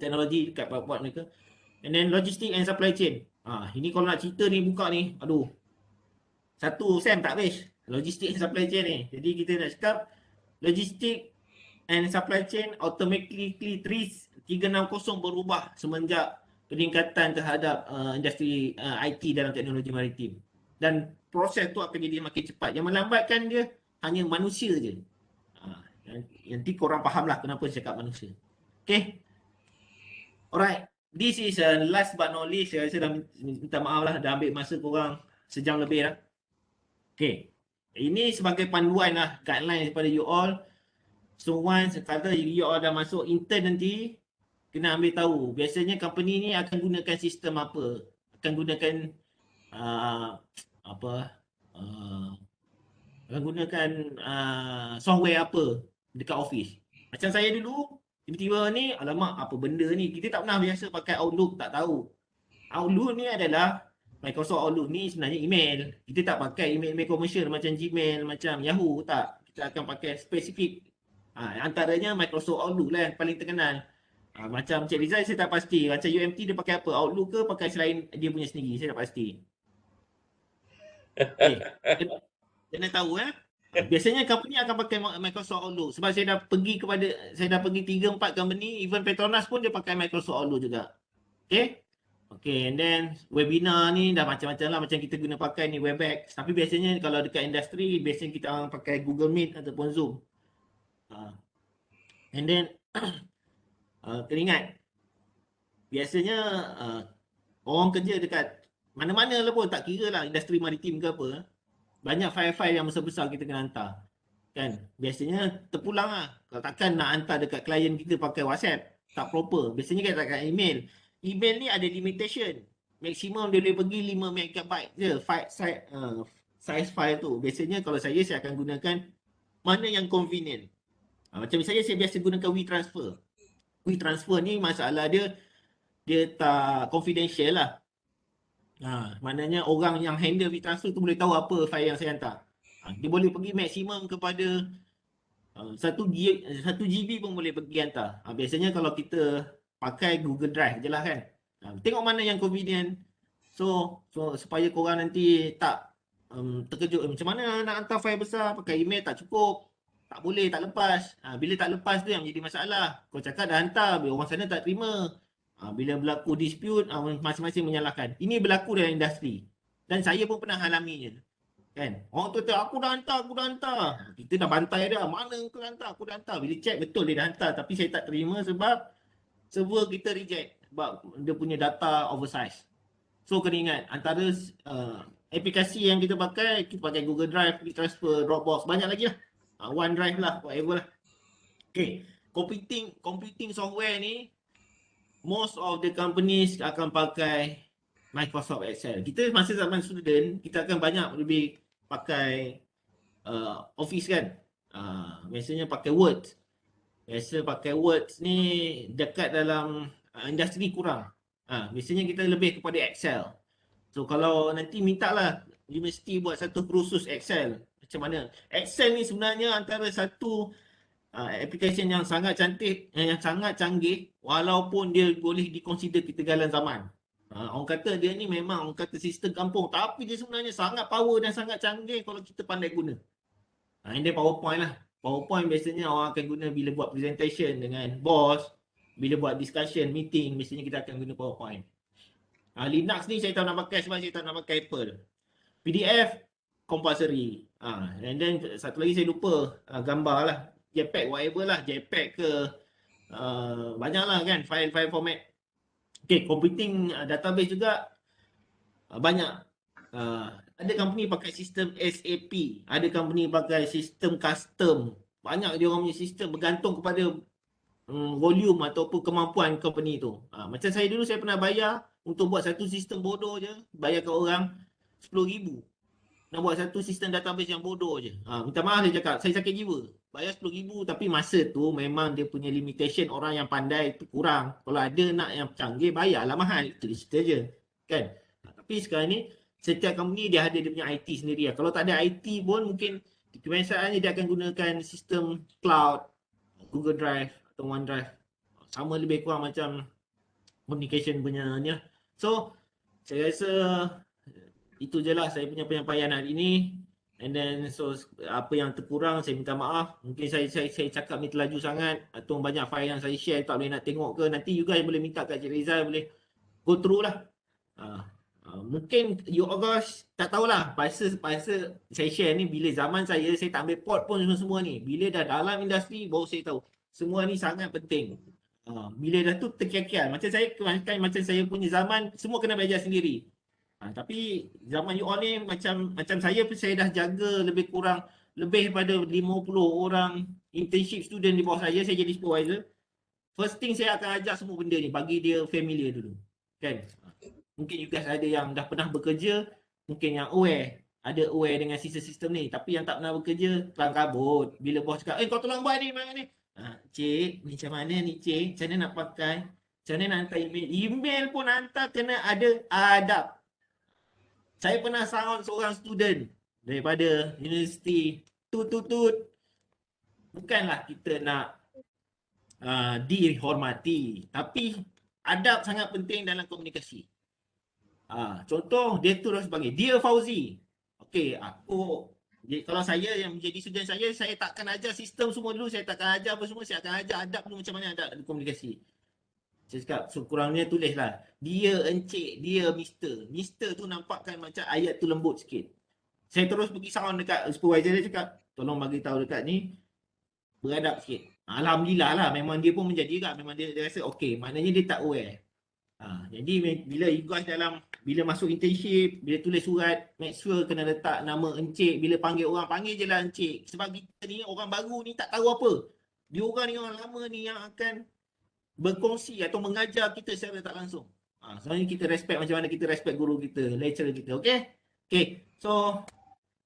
teknologi dekat port mereka. And then logistic and supply chain. Ini kalau nak cerita ni buka ni, aduh. Satu Sam tak habis. Logistic and supply chain ni. Jadi kita nak cakap logistic and supply chain automatically 360 berubah semenjak peningkatan terhadap industri IT dalam teknologi maritim. Dan proses tu akan jadi makin cepat. Yang melambatkan dia hanya manusia je. Nanti korang faham lah kenapa saya cakap manusia. Okay. Alright. This is last but not least. Saya rasa dah minta maaf lah. Dah ambil masa korang sejam lebih lah. Okay. Ini sebagai panduan lah. Guideline daripada you all. So once kalau you all dah masuk intern nanti, kena ambil tahu. Biasanya company ni akan gunakan sistem apa. Akan gunakan akan gunakan software apa dekat office. Macam saya dulu, tiba-tiba ni, alamak apa benda ni. Kita tak pernah biasa pakai Outlook, tak tahu. Outlook ni adalah Microsoft Outlook ni sebenarnya email. Kita tak pakai email komersial macam Gmail, macam Yahoo, tak. Kita akan pakai spesifik. Antaranya Microsoft Outlook lah yang paling terkenal. Macam Cik Rizal saya tak pasti. Macam UMT dia pakai apa? Outlook ke pakai selain dia punya sendiri? Saya tak pasti. Kena tahu biasanya company akan pakai Microsoft Outlook. Sebab saya dah pergi 3-4 company. Even Petronas pun dia pakai Microsoft Outlook juga. Okay, and then webinar ni dah macam-macam lah. Macam kita guna pakai ni Webex. Tapi biasanya kalau dekat industri, biasanya kita orang pakai Google Meet ataupun Zoom. And then kena ingat, biasanya orang kerja dekat mana-mana lah pun, tak kira lah industri maritim ke apa, banyak file-file yang besar-besar kita kena hantar. Kan? Biasanya terpulang lah. Kalau takkan nak hantar dekat klien kita pakai WhatsApp, tak proper. Biasanya kita takkan email. Email ni ada limitation. Maksimum dia boleh pergi 5 MB je size file tu. Biasanya kalau saya akan gunakan mana yang convenient. Macam misalnya saya biasa gunakan WeTransfer. WeTransfer ni masalah dia tak confidential lah. Maknanya orang yang handle WeTransfer tu boleh tahu apa file yang saya hantar. Dia boleh pergi maksimum kepada 1 GB pun boleh pergi hantar. Biasanya kalau kita pakai Google Drive je lah kan. Tengok mana yang convenient. So supaya korang nanti tak terkejut. Macam mana nak hantar file besar pakai email tak cukup. Tak boleh, tak lepas. Bila tak lepas tu yang jadi masalah. Kau cakap dah hantar, orang sana tak terima. Bila berlaku dispute, masing-masing menyalahkan. Ini berlaku dalam industri. Dan saya pun pernah alaminya. Kan? Orang tu kata, aku dah hantar. Kita dah bantai dah. Mana kau hantar? Aku dah hantar. Bila check, betul dia dah hantar. Tapi saya tak terima sebab server kita reject. Sebab dia punya data oversize. So kena ingat, antara aplikasi yang kita pakai Google Drive, WeTransfer, Dropbox, banyak lagi lah. OneDrive lah, whatever lah. Okay, computing software ni most of the companies akan pakai Microsoft Excel. Kita masa zaman student, kita akan banyak lebih pakai Office kan. Biasanya pakai Word. Biasa pakai Word ni dekat dalam industri kurang. Biasanya kita lebih kepada Excel. So kalau nanti mintalah universiti buat satu kursus Excel, macam mana? Excel ni sebenarnya antara satu application yang sangat cantik, yang sangat canggih, walaupun dia boleh dikonsider ketinggalan zaman. Orang kata dia ni memang orang kata sistem kampung, tapi dia sebenarnya sangat power dan sangat canggih kalau kita pandai guna. Ini PowerPoint lah. PowerPoint biasanya orang akan guna bila buat presentation dengan bos, bila buat discussion, meeting, biasanya kita akan guna PowerPoint. Linux ni saya tak nak pakai sebab saya tak nak pakai Apple. PDF compulsory. And then satu lagi saya lupa, gambar lah. JPEG whatever lah, JPEG ke banyak lah kan file format. Okay, computing database juga banyak. Ada company pakai sistem SAP, ada company pakai sistem custom. Banyak dia orang punya sistem bergantung kepada volume ataupun kemampuan company tu. Macam saya dulu saya pernah bayar untuk buat satu sistem bodoh je, bayar ke orang 10,000. Nak buat satu sistem database yang bodoh je. Minta maaf saya cakap, saya sakit jiwa. Bayar 10,000 tapi masa tu memang dia punya limitation orang yang pandai tu kurang. Kalau ada nak yang canggih bayarlah mahal. Itu cerita je. Kan? Tapi sekarang ni setiap company dia ada dia punya IT sendiri. Kalau tak ada IT pun mungkin kebiasaannya dia akan gunakan sistem cloud, Google Drive atau OneDrive. Sama lebih kurang macam communication punya ni. So, saya rasa itu je lah saya punya penyampaian hari ini. And then so apa yang terkurang saya minta maaf. Mungkin saya cakap ni terlaju sangat atau banyak file yang saya share tak boleh nak tengok ke. Nanti you guys boleh minta kat Cik Rizal boleh go through lah. Mungkin you guys tak tahulah pasal saya share ni bila zaman saya tak ambil port pun semua ni. Bila dah dalam industri baru saya tahu. Semua ni sangat penting. Bila dah tu terkial-kial. Macam saya punya zaman semua kena belajar sendiri. Tapi zaman you all ni macam saya pun saya dah jaga lebih kurang lebih daripada 50 orang internship student di bawah saya jadi supervisor. First thing saya akan ajak semua benda ni bagi dia familiar dulu. Kan? Mungkin you guys ada yang dah pernah bekerja, mungkin yang ada aware dengan sistem ni, tapi yang tak pernah bekerja kelang kabut. Bila bos cakap, kau tolong buat ni, mana ni? Cik, ni macam mana ni cik? Macam mana nak pakai? Macam mana nak hantar email? Email pun hantar kena ada adab. Saya pernah sound seorang student daripada universiti tut. Bukanlah kita nak dihormati, tapi adab sangat penting dalam komunikasi. Contoh dia terus panggil, "Dear Fauzi." Okey, kalau saya yang menjadi student saya takkan ajar sistem semua dulu, saya takkan ajar apa semua, saya akan ajar adab dulu macam mana adab komunikasi. Saya cakap, sekurangnya tulislah, dia encik, dia mister. Mister tu nampakkan macam ayat tu lembut sikit. Saya terus pergi sound dekat supervisor dia cakap, tolong bagi tahu dekat ni, beradab sikit. Alhamdulillah lah, memang dia pun menjadi juga, memang dia rasa okey, maknanya dia tak aware. Jadi bila you guys bila masuk internship, bila tulis surat, make sure kena letak nama encik, bila panggil orang, panggil je lah encik. Sebab kita ni orang baru ni tak tahu apa. Dia orang ni orang lama ni yang akan berkongsi atau mengajar kita secara tak langsung. Sebenarnya kita respect macam mana kita respect guru kita, lecturer kita, okay? So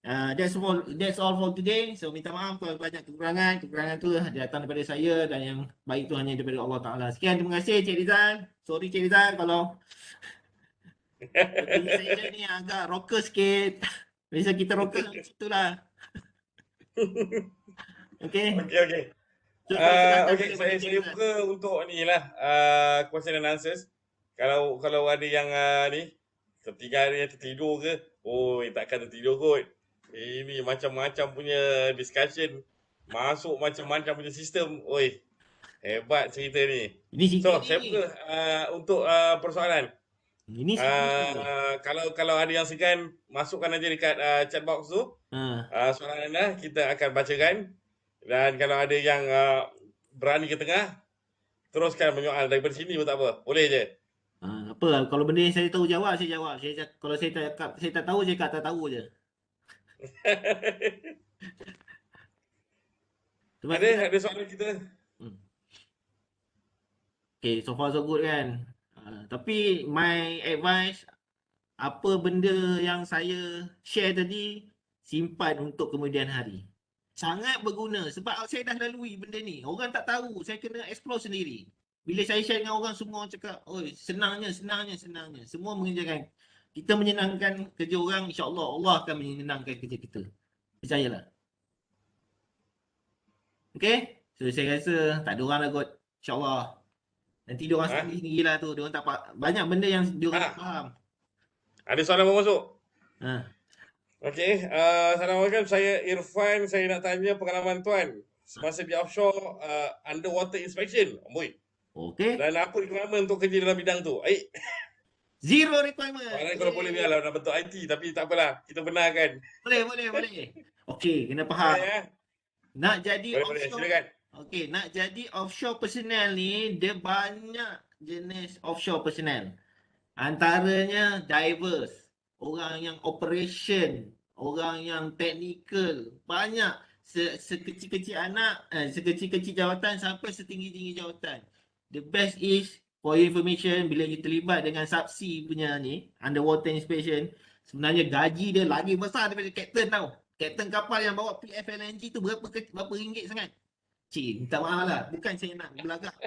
that's all for today. So minta maaf kalau banyak kekurangan tu datang daripada saya dan yang baik tu hanya daripada Allah Taala. Sekian, terima kasih Cik Rizal. Sorry Cik Rizal kalau saya ni agak rocker sikit. Biasa kita rocker macam itulah. Okay. Okay, saya buka untuk ni lah question and answers. Kalau ada yang ni ketiga hari yang tertidur ke, takkan tertidur kot. Ini macam-macam punya discussion, masuk macam-macam punya sistem. Hebat cerita ni. So saya buka untuk persoalan. Ini kalau ada yang segan, masukkan aja dekat chat box tu. Soalan anda kita akan bacakan. Dan kalau ada yang berani ke tengah, teruskan menyoal daripada sini pun tak apa. Boleh je. Apa, kalau benda yang saya tahu jawab, saya jawab. Kalau saya tak tahu, saya kata tak tahu je. Semasa Ada soalan kita. hmm. Okay, so far so good kan. Tapi my advice, apa benda yang saya share tadi, simpan untuk kemudian hari. Sangat berguna sebab saya dah lalui benda ni. Orang tak tahu, saya kena explore sendiri. Bila saya share dengan orang, semua orang cakap, oi, senangnya. Semua mengerjakan. Kita menyenangkan kerja orang, insya-Allah Allah akan menyenangkan kerja kita. Percayalah. Okay? So saya rasa tak ada orang lah kot. InsyaAllah. Nanti diorang Ha? sendiri-sendirilah tu. Diorang tak faham. Banyak benda yang diorang tak faham. Ada soalan mau masuk? Ha. Okey, Assalamualaikum. Saya Irfan. Saya nak tanya pengalaman tuan semasa di offshore underwater inspection. Amboi. Okay. Dan apa requirement untuk kerja dalam bidang tu? Zero requirement. Soalan kalau boleh biarlah nak bentuk IT tapi tak apalah. Kita benarkan. Boleh. Okey, kena faham. Ya. Nak jadi Boleh, offshore. silakan. Okey, nak jadi offshore personnel ni, dia banyak jenis offshore personnel. Antaranya divers, orang yang operation, orang yang technical, banyak. Sekecil-kecil anak, sekecil-kecil jawatan sampai setinggi-tinggi jawatan. The best is, for your information, bila you terlibat dengan subsea punya ni, underwater inspection, sebenarnya gaji dia lagi besar daripada kapten tau. Kapten kapal yang bawa PFLNG tu berapa ringgit sangat? Cik, minta maaf lah. Bukan saya nak belagak.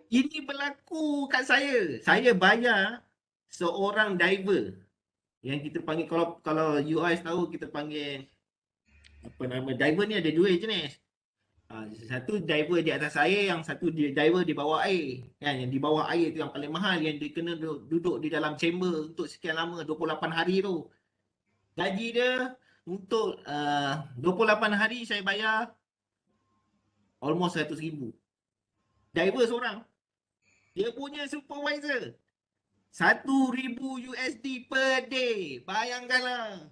Ini berlaku kat saya. Saya bayar seorang diver yang kita panggil, kalau US tahu, kita panggil apa nama diver ni, ada dua jenis. Satu diver di atas air, yang satu diver di bawah air. Kan, yang di bawah air tu yang paling mahal, yang dia kena duduk di dalam chamber untuk sekian lama, 28 hari tu. Gaji dia untuk 28 hari saya bayar almost 100,000. Diver seorang. Dia punya supervisor 1,000 USD per day. Bayangkanlah.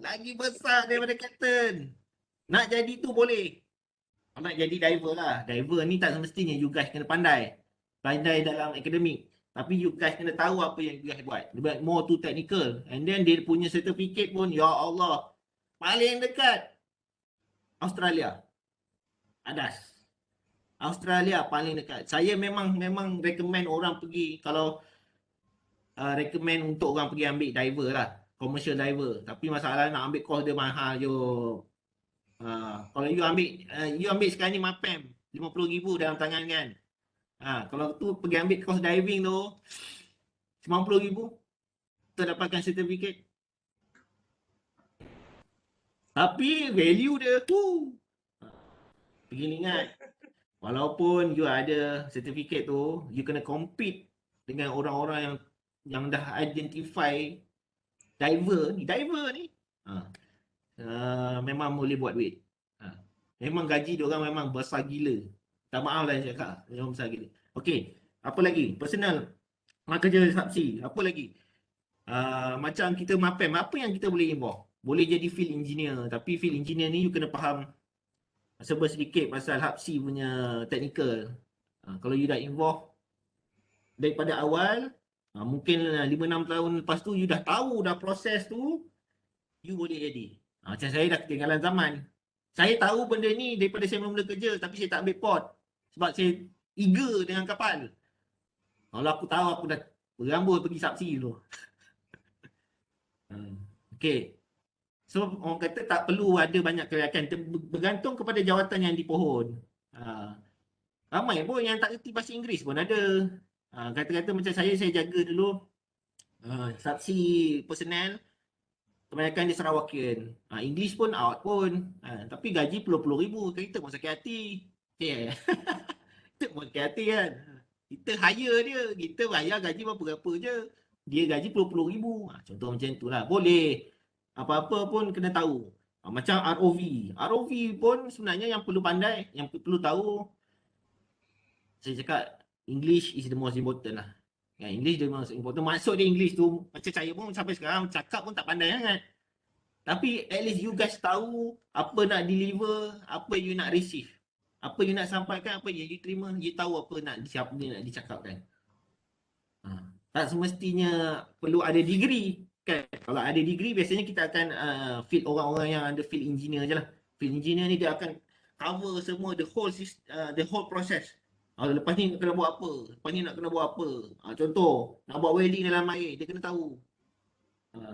Lagi besar daripada kapten. Nak jadi tu boleh. Nak jadi diver lah. Diver ni tak semestinya you guys kena pandai. Pandai dalam akademik. Tapi you guys kena tahu apa yang you guys buat. More to technical. And then dia punya certificate pun, ya Allah, paling dekat Australia. ADAS. Australia paling dekat. Saya memang recommend orang pergi, kalau recommend untuk orang pergi ambil diver lah. Commercial diver. Tapi masalah nak ambil course dia mahal je. Kalau you ambil sekarang ni MAPEM 50,000 dalam tangan kan. Kalau tu pergi ambil course diving tu 90,000 kita dapatkan sertifikat. Tapi value dia pergi ingat, walaupun you ada sertifikat tu, you kena compete dengan orang-orang yang dah identify diver ni. Memang boleh buat duit. Memang gaji dia orang memang besar gila. Tak maaf lah saya cakap, memang besar gila. Okey, apa lagi? Personal kerja subsea. Apa lagi? Macam kita MAPEM, apa yang kita boleh involve? Boleh jadi field engineer, tapi field engineer ni you kena faham serba sedikit pasal subsea punya technical. Kalau you dah involve daripada awal, mungkin 5-6 tahun lepas tu you dah tahu dah proses tu, you boleh jadi. Macam saya dah ketinggalan zaman. Saya tahu benda ni daripada saya mula kerja, tapi saya tak ambil port. Sebab saya eager dengan kapal. Kalau aku tahu, aku dah berambut pergi subsea tu. Okay. So orang kata tak perlu ada banyak kelayakan. Bergantung kepada jawatan yang di pohon. Ramai pun yang tak kerti bahasa Inggeris pun ada. Kata-kata macam saya jaga dulu subsea personnel. Kebanyakan dia Sarawakian. English pun out pun. Tapi gaji puluh-puluh ribu. Kita pun sakit hati. Kita pun sakit hati kan. Kita hire dia. Kita bayar gaji berapa-berapa je. Dia gaji puluh-puluh ribu. Contoh macam itulah. Boleh. Apa-apa pun kena tahu. Macam ROV. ROV pun sebenarnya yang perlu pandai. Yang perlu tahu. Saya cakap English is the most important lah. English the most important. Maksud dia English tu, macam saya pun sampai sekarang cakap pun tak pandai sangat. Tapi at least you guys tahu apa nak deliver, apa you nak receive. Apa you nak sampaikan, apa yang you terima, you tahu apa nak dicakapkan. Tak semestinya perlu ada degree. Kan? Kalau ada degree, biasanya kita akan field orang-orang yang ada field engineer je lah. Field engineer ni dia akan cover semua the whole process. Lepas ni nak kena buat apa? Lepas ni nak kena buat apa? Contoh, nak buat welding dalam air, dia kena tahu.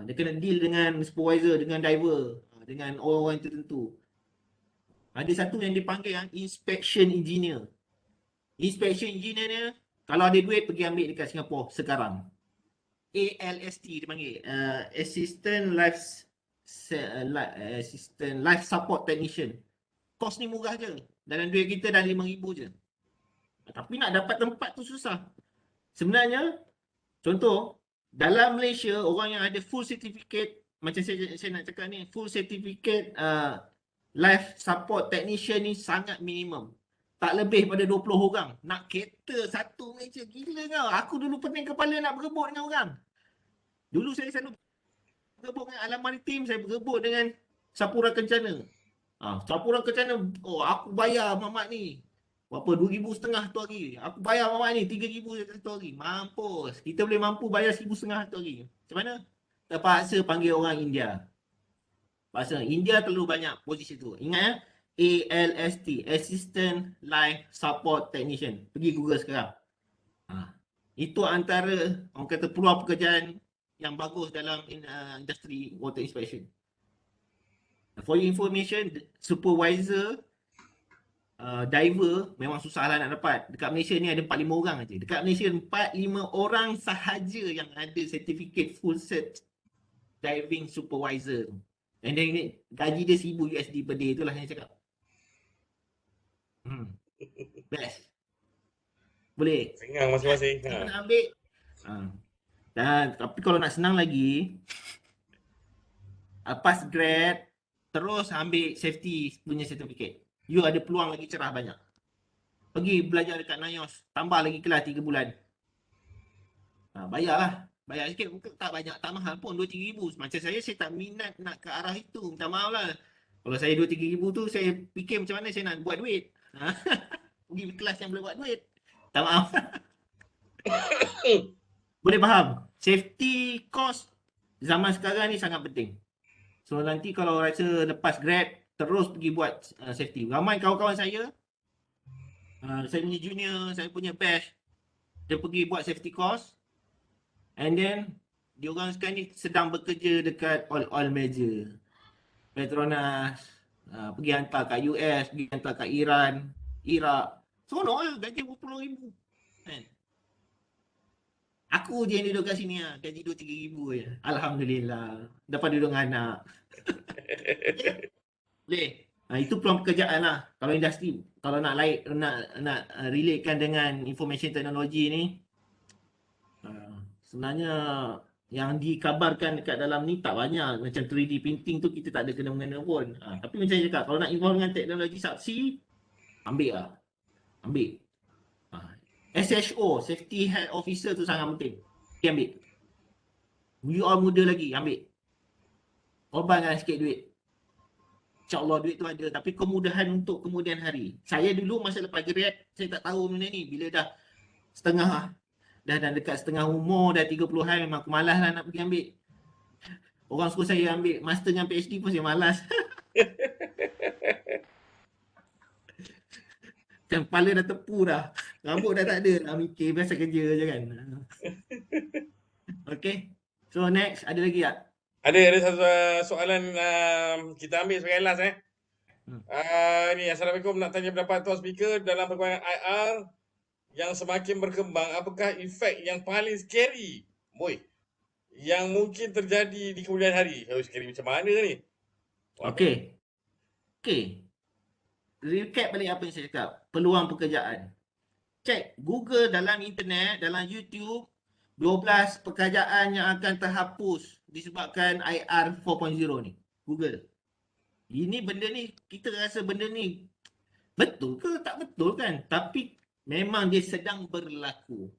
Dia kena deal dengan supervisor, dengan diver, dengan orang-orang tertentu. Ada satu yang dipanggil inspection engineer. Inspection engineer ni, kalau ada duit pergi ambil dekat Singapura sekarang. ALST dia panggil, Assistant Life Support Technician. Kos ni murah je. Dalam duit kita dah 5,000 je. Tapi nak dapat tempat tu susah. Sebenarnya, contoh, dalam Malaysia, orang yang ada full certificate, macam saya nak cakap ni, full certificate life support technician ni sangat minimum. Tak lebih pada 20 orang. Nak cater satu meja, gila kau. Aku dulu pening kepala nak berebut dengan orang. Dulu saya selalu berebut dengan Alam Maritim, saya berebut dengan Sapura Kencana. Sapura Kencana, aku bayar mamat ni. Berapa? 2,500 tu hari. Aku bayar mamat ni 3,000 satu hari. Mampus. Kita boleh mampu bayar 1,500 satu hari. Macam mana? Terpaksa panggil orang India. Bahasa India terlalu banyak posisi tu. Ingat ya? ALST, Assistant Life Support Technician. Pergi Google sekarang. Itu antara orang kata peluang pekerjaan yang bagus dalam industri water inspection. For your information, supervisor, diver memang susah lah nak dapat. Dekat Malaysia ni ada 4-5 orang aja. Dekat Malaysia 4-5 orang sahaja yang ada certificate full set diving supervisor. And then gaji dia $1,000 per day, itulah yang cakap. Best. Boleh. Senang masing-masing. Kita nak ambil. Dan tapi kalau nak senang lagi, lepas grad terus ambil safety punya certificate. You ada peluang lagi cerah banyak. Pergi belajar dekat NIOS, tambah lagi kelas 3 bulan. Bayarlah. Bayar sikit, tak banyak, tak mahal pun, 2-3 ribu. Macam saya tak minat nak ke arah itu. Minta maaf lah. Kalau saya 2-3 ribu tu, saya fikir macam mana saya nak buat duit. Pergi kelas yang boleh buat duit. Tak maaf. Boleh faham? Safety course zaman sekarang ni sangat penting. So nanti kalau rasa lepas grad, terus pergi buat safety. Ramai kawan-kawan saya punya junior, saya punya batch, dia pergi buat safety course. And then, diorang sekarang ni sedang bekerja dekat oil major. Petronas, pergi hantar kat US, pergi hantar kat Iran, Iraq. Seronok lah, gaji berpuluh ribu. Kan? Aku je yang duduk kat sini lah, gaji 2-3 ribu je. Alhamdulillah. Dapat duduk dengan anak. Boleh. Itu peluang pekerjaan lah. Kalau industri, kalau nak relatekan dengan information technology ni, sebenarnya yang dikabarkan dekat dalam ni tak banyak. Macam 3D printing tu kita tak ada kena-mengena pun. Tapi macam saya cakap, kalau nak involve dengan teknologi subsea, ambil lah. Ambil. SHO, Safety Health Officer tu sangat penting. Dia ambil. You all muda lagi, ambil. Korbankan sikit duit. InsyaAllah duit tu ada. Tapi kemudahan untuk kemudian hari. Saya dulu masa lepas grad, saya tak tahu benda ni. Bila dah setengah, dah dekat setengah umur, dah 30-an, memang aku malas lah nak pergi ambil. Orang suruh saya ambil master dengan PhD pun saya malas. Kan kepala dah tepu dah. Rambut dah tak ada. Nak mikir, biasa kerja je kan. Okay. So next, ada lagi tak? Ada satu soalan kita ambil sebagai last ni. Assalamualaikum, nak tanya pendapat tuan speaker dalam perkembangan IR yang semakin berkembang, apakah efek yang paling scary yang mungkin terjadi di kemudian hari? Scary macam mana ni? Okay. Recap balik apa yang saya cakap. Peluang pekerjaan. Cek Google, dalam internet, dalam YouTube, 12 pekerjaan yang akan terhapus disebabkan IR 4.0 ni. Google. Ini benda ni, kita rasa benda ni betul ke tak betul kan? Tapi memang dia sedang berlaku.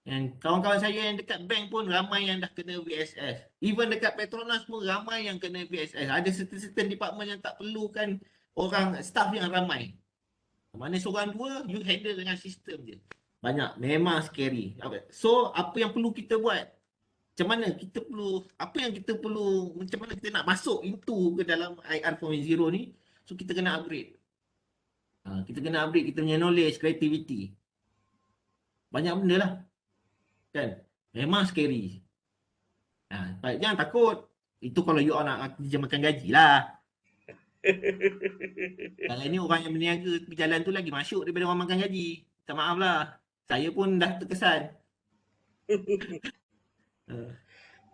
Dan kawan-kawan saya yang dekat bank pun ramai yang dah kena VSS. Even dekat Petronas pun ramai yang kena VSS. Ada certain department yang tak perlukan orang, staff yang ramai. Mana seorang dua, you handle dengan sistem je. Banyak. Memang scary. So, apa yang perlu kita buat? Macam mana kita perlu, macam mana kita nak masuk into ke dalam IR 4.0 ni? So, kita kena upgrade. Kita kena upgrade kita punya knowledge, creativity. Banyak benda lah. Kan? Memang scary. Baik, jangan takut. Itu kalau you all nak kerja makan gaji lah. Sekarang ni orang yang berniaga tepi jalan tu lagi masuk daripada orang makan gaji. Minta maaf lah. Saya pun dah terkesan.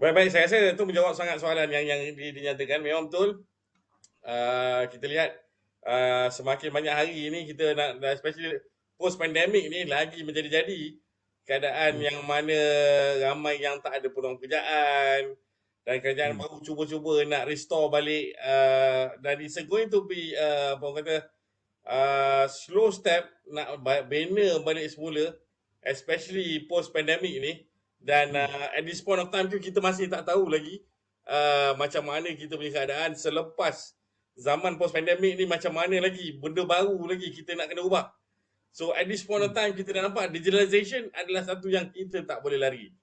Baik-baik, saya rasa itu menjawab sangat soalan yang dinyatakan. Memang betul. Kita lihat semakin banyak hari ni kita nak, especially post pandemic ni, lagi menjadi-jadi keadaan yang mana ramai yang tak ada peluang pekerjaan dan kerajaan baru cuba-cuba nak restore balik, dan it's going to be apa orang kata slow step nak bina balik semula, especially post pandemic ni. Dan at this point of time tu kita masih tak tahu lagi macam mana kita punya keadaan selepas zaman post pandemic ni, macam mana lagi benda baru lagi kita nak kena ubah. So at this point of time kita dah nampak digitalization adalah satu yang kita tak boleh lari.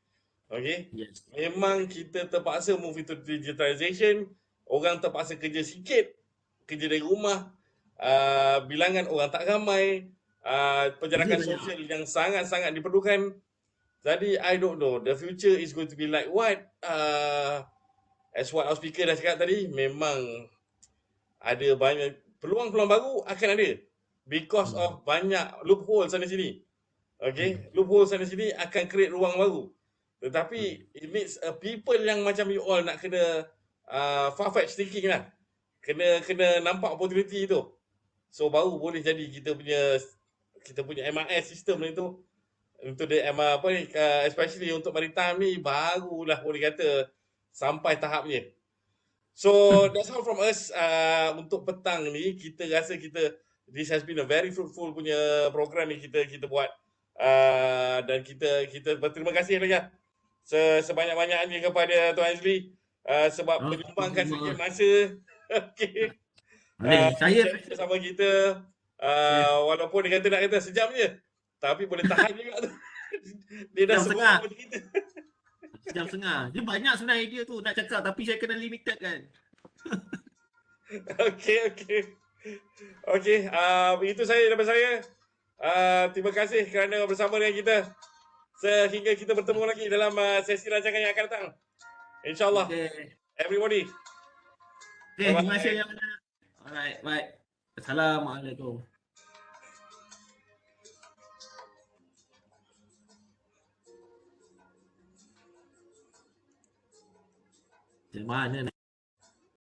Okay, Yes. memang kita terpaksa move into digitalization. Orang terpaksa kerja sikit, kerja dari rumah, bilangan orang tak ramai, penjarakan Kerja banyak. sosial yang sangat-sangat diperlukan. Jadi I don't know, the future is going to be like what? As what our speaker dah cakap tadi, memang ada banyak peluang-peluang baru akan ada because of banyak loophole sana sini. Okay, loophole sana sini akan create ruang baru. Tetapi it needs people yang macam you all nak kena far-fetched thinking lah. Kena nampak opportunity tu. So baru boleh jadi kita punya MRS system ni tu. Untuk dia apa ni, especially untuk maritime ni barulah boleh kata sampai tahapnya. So that's all from us untuk petang ni. Kita rasa this has been a very fruitful punya program ni kita buat, dan kita berterima kasih lagi sebanyak-banyaknya kepada Tuan Azli sebab menyumbangkan sedikit masa. Okey. Saya Bersama kita, walaupun dia kata nak kata sejam je, tapi boleh tahan juga tu. Dia dah Sejam sebut setengah. macam kita. Sejam setengah. Dia banyak sebenarnya idea tu nak cakap tapi saya kena limited kan. Okey, itu saya daripada saya. Terima kasih kerana bersama dengan kita sehingga kita bertemu lagi dalam sesi rancangan yang akan datang. InsyaAllah. Okay. Everybody. Terima kasih yang banyak. Alright, baik. Assalamualaikum. Macam mana nak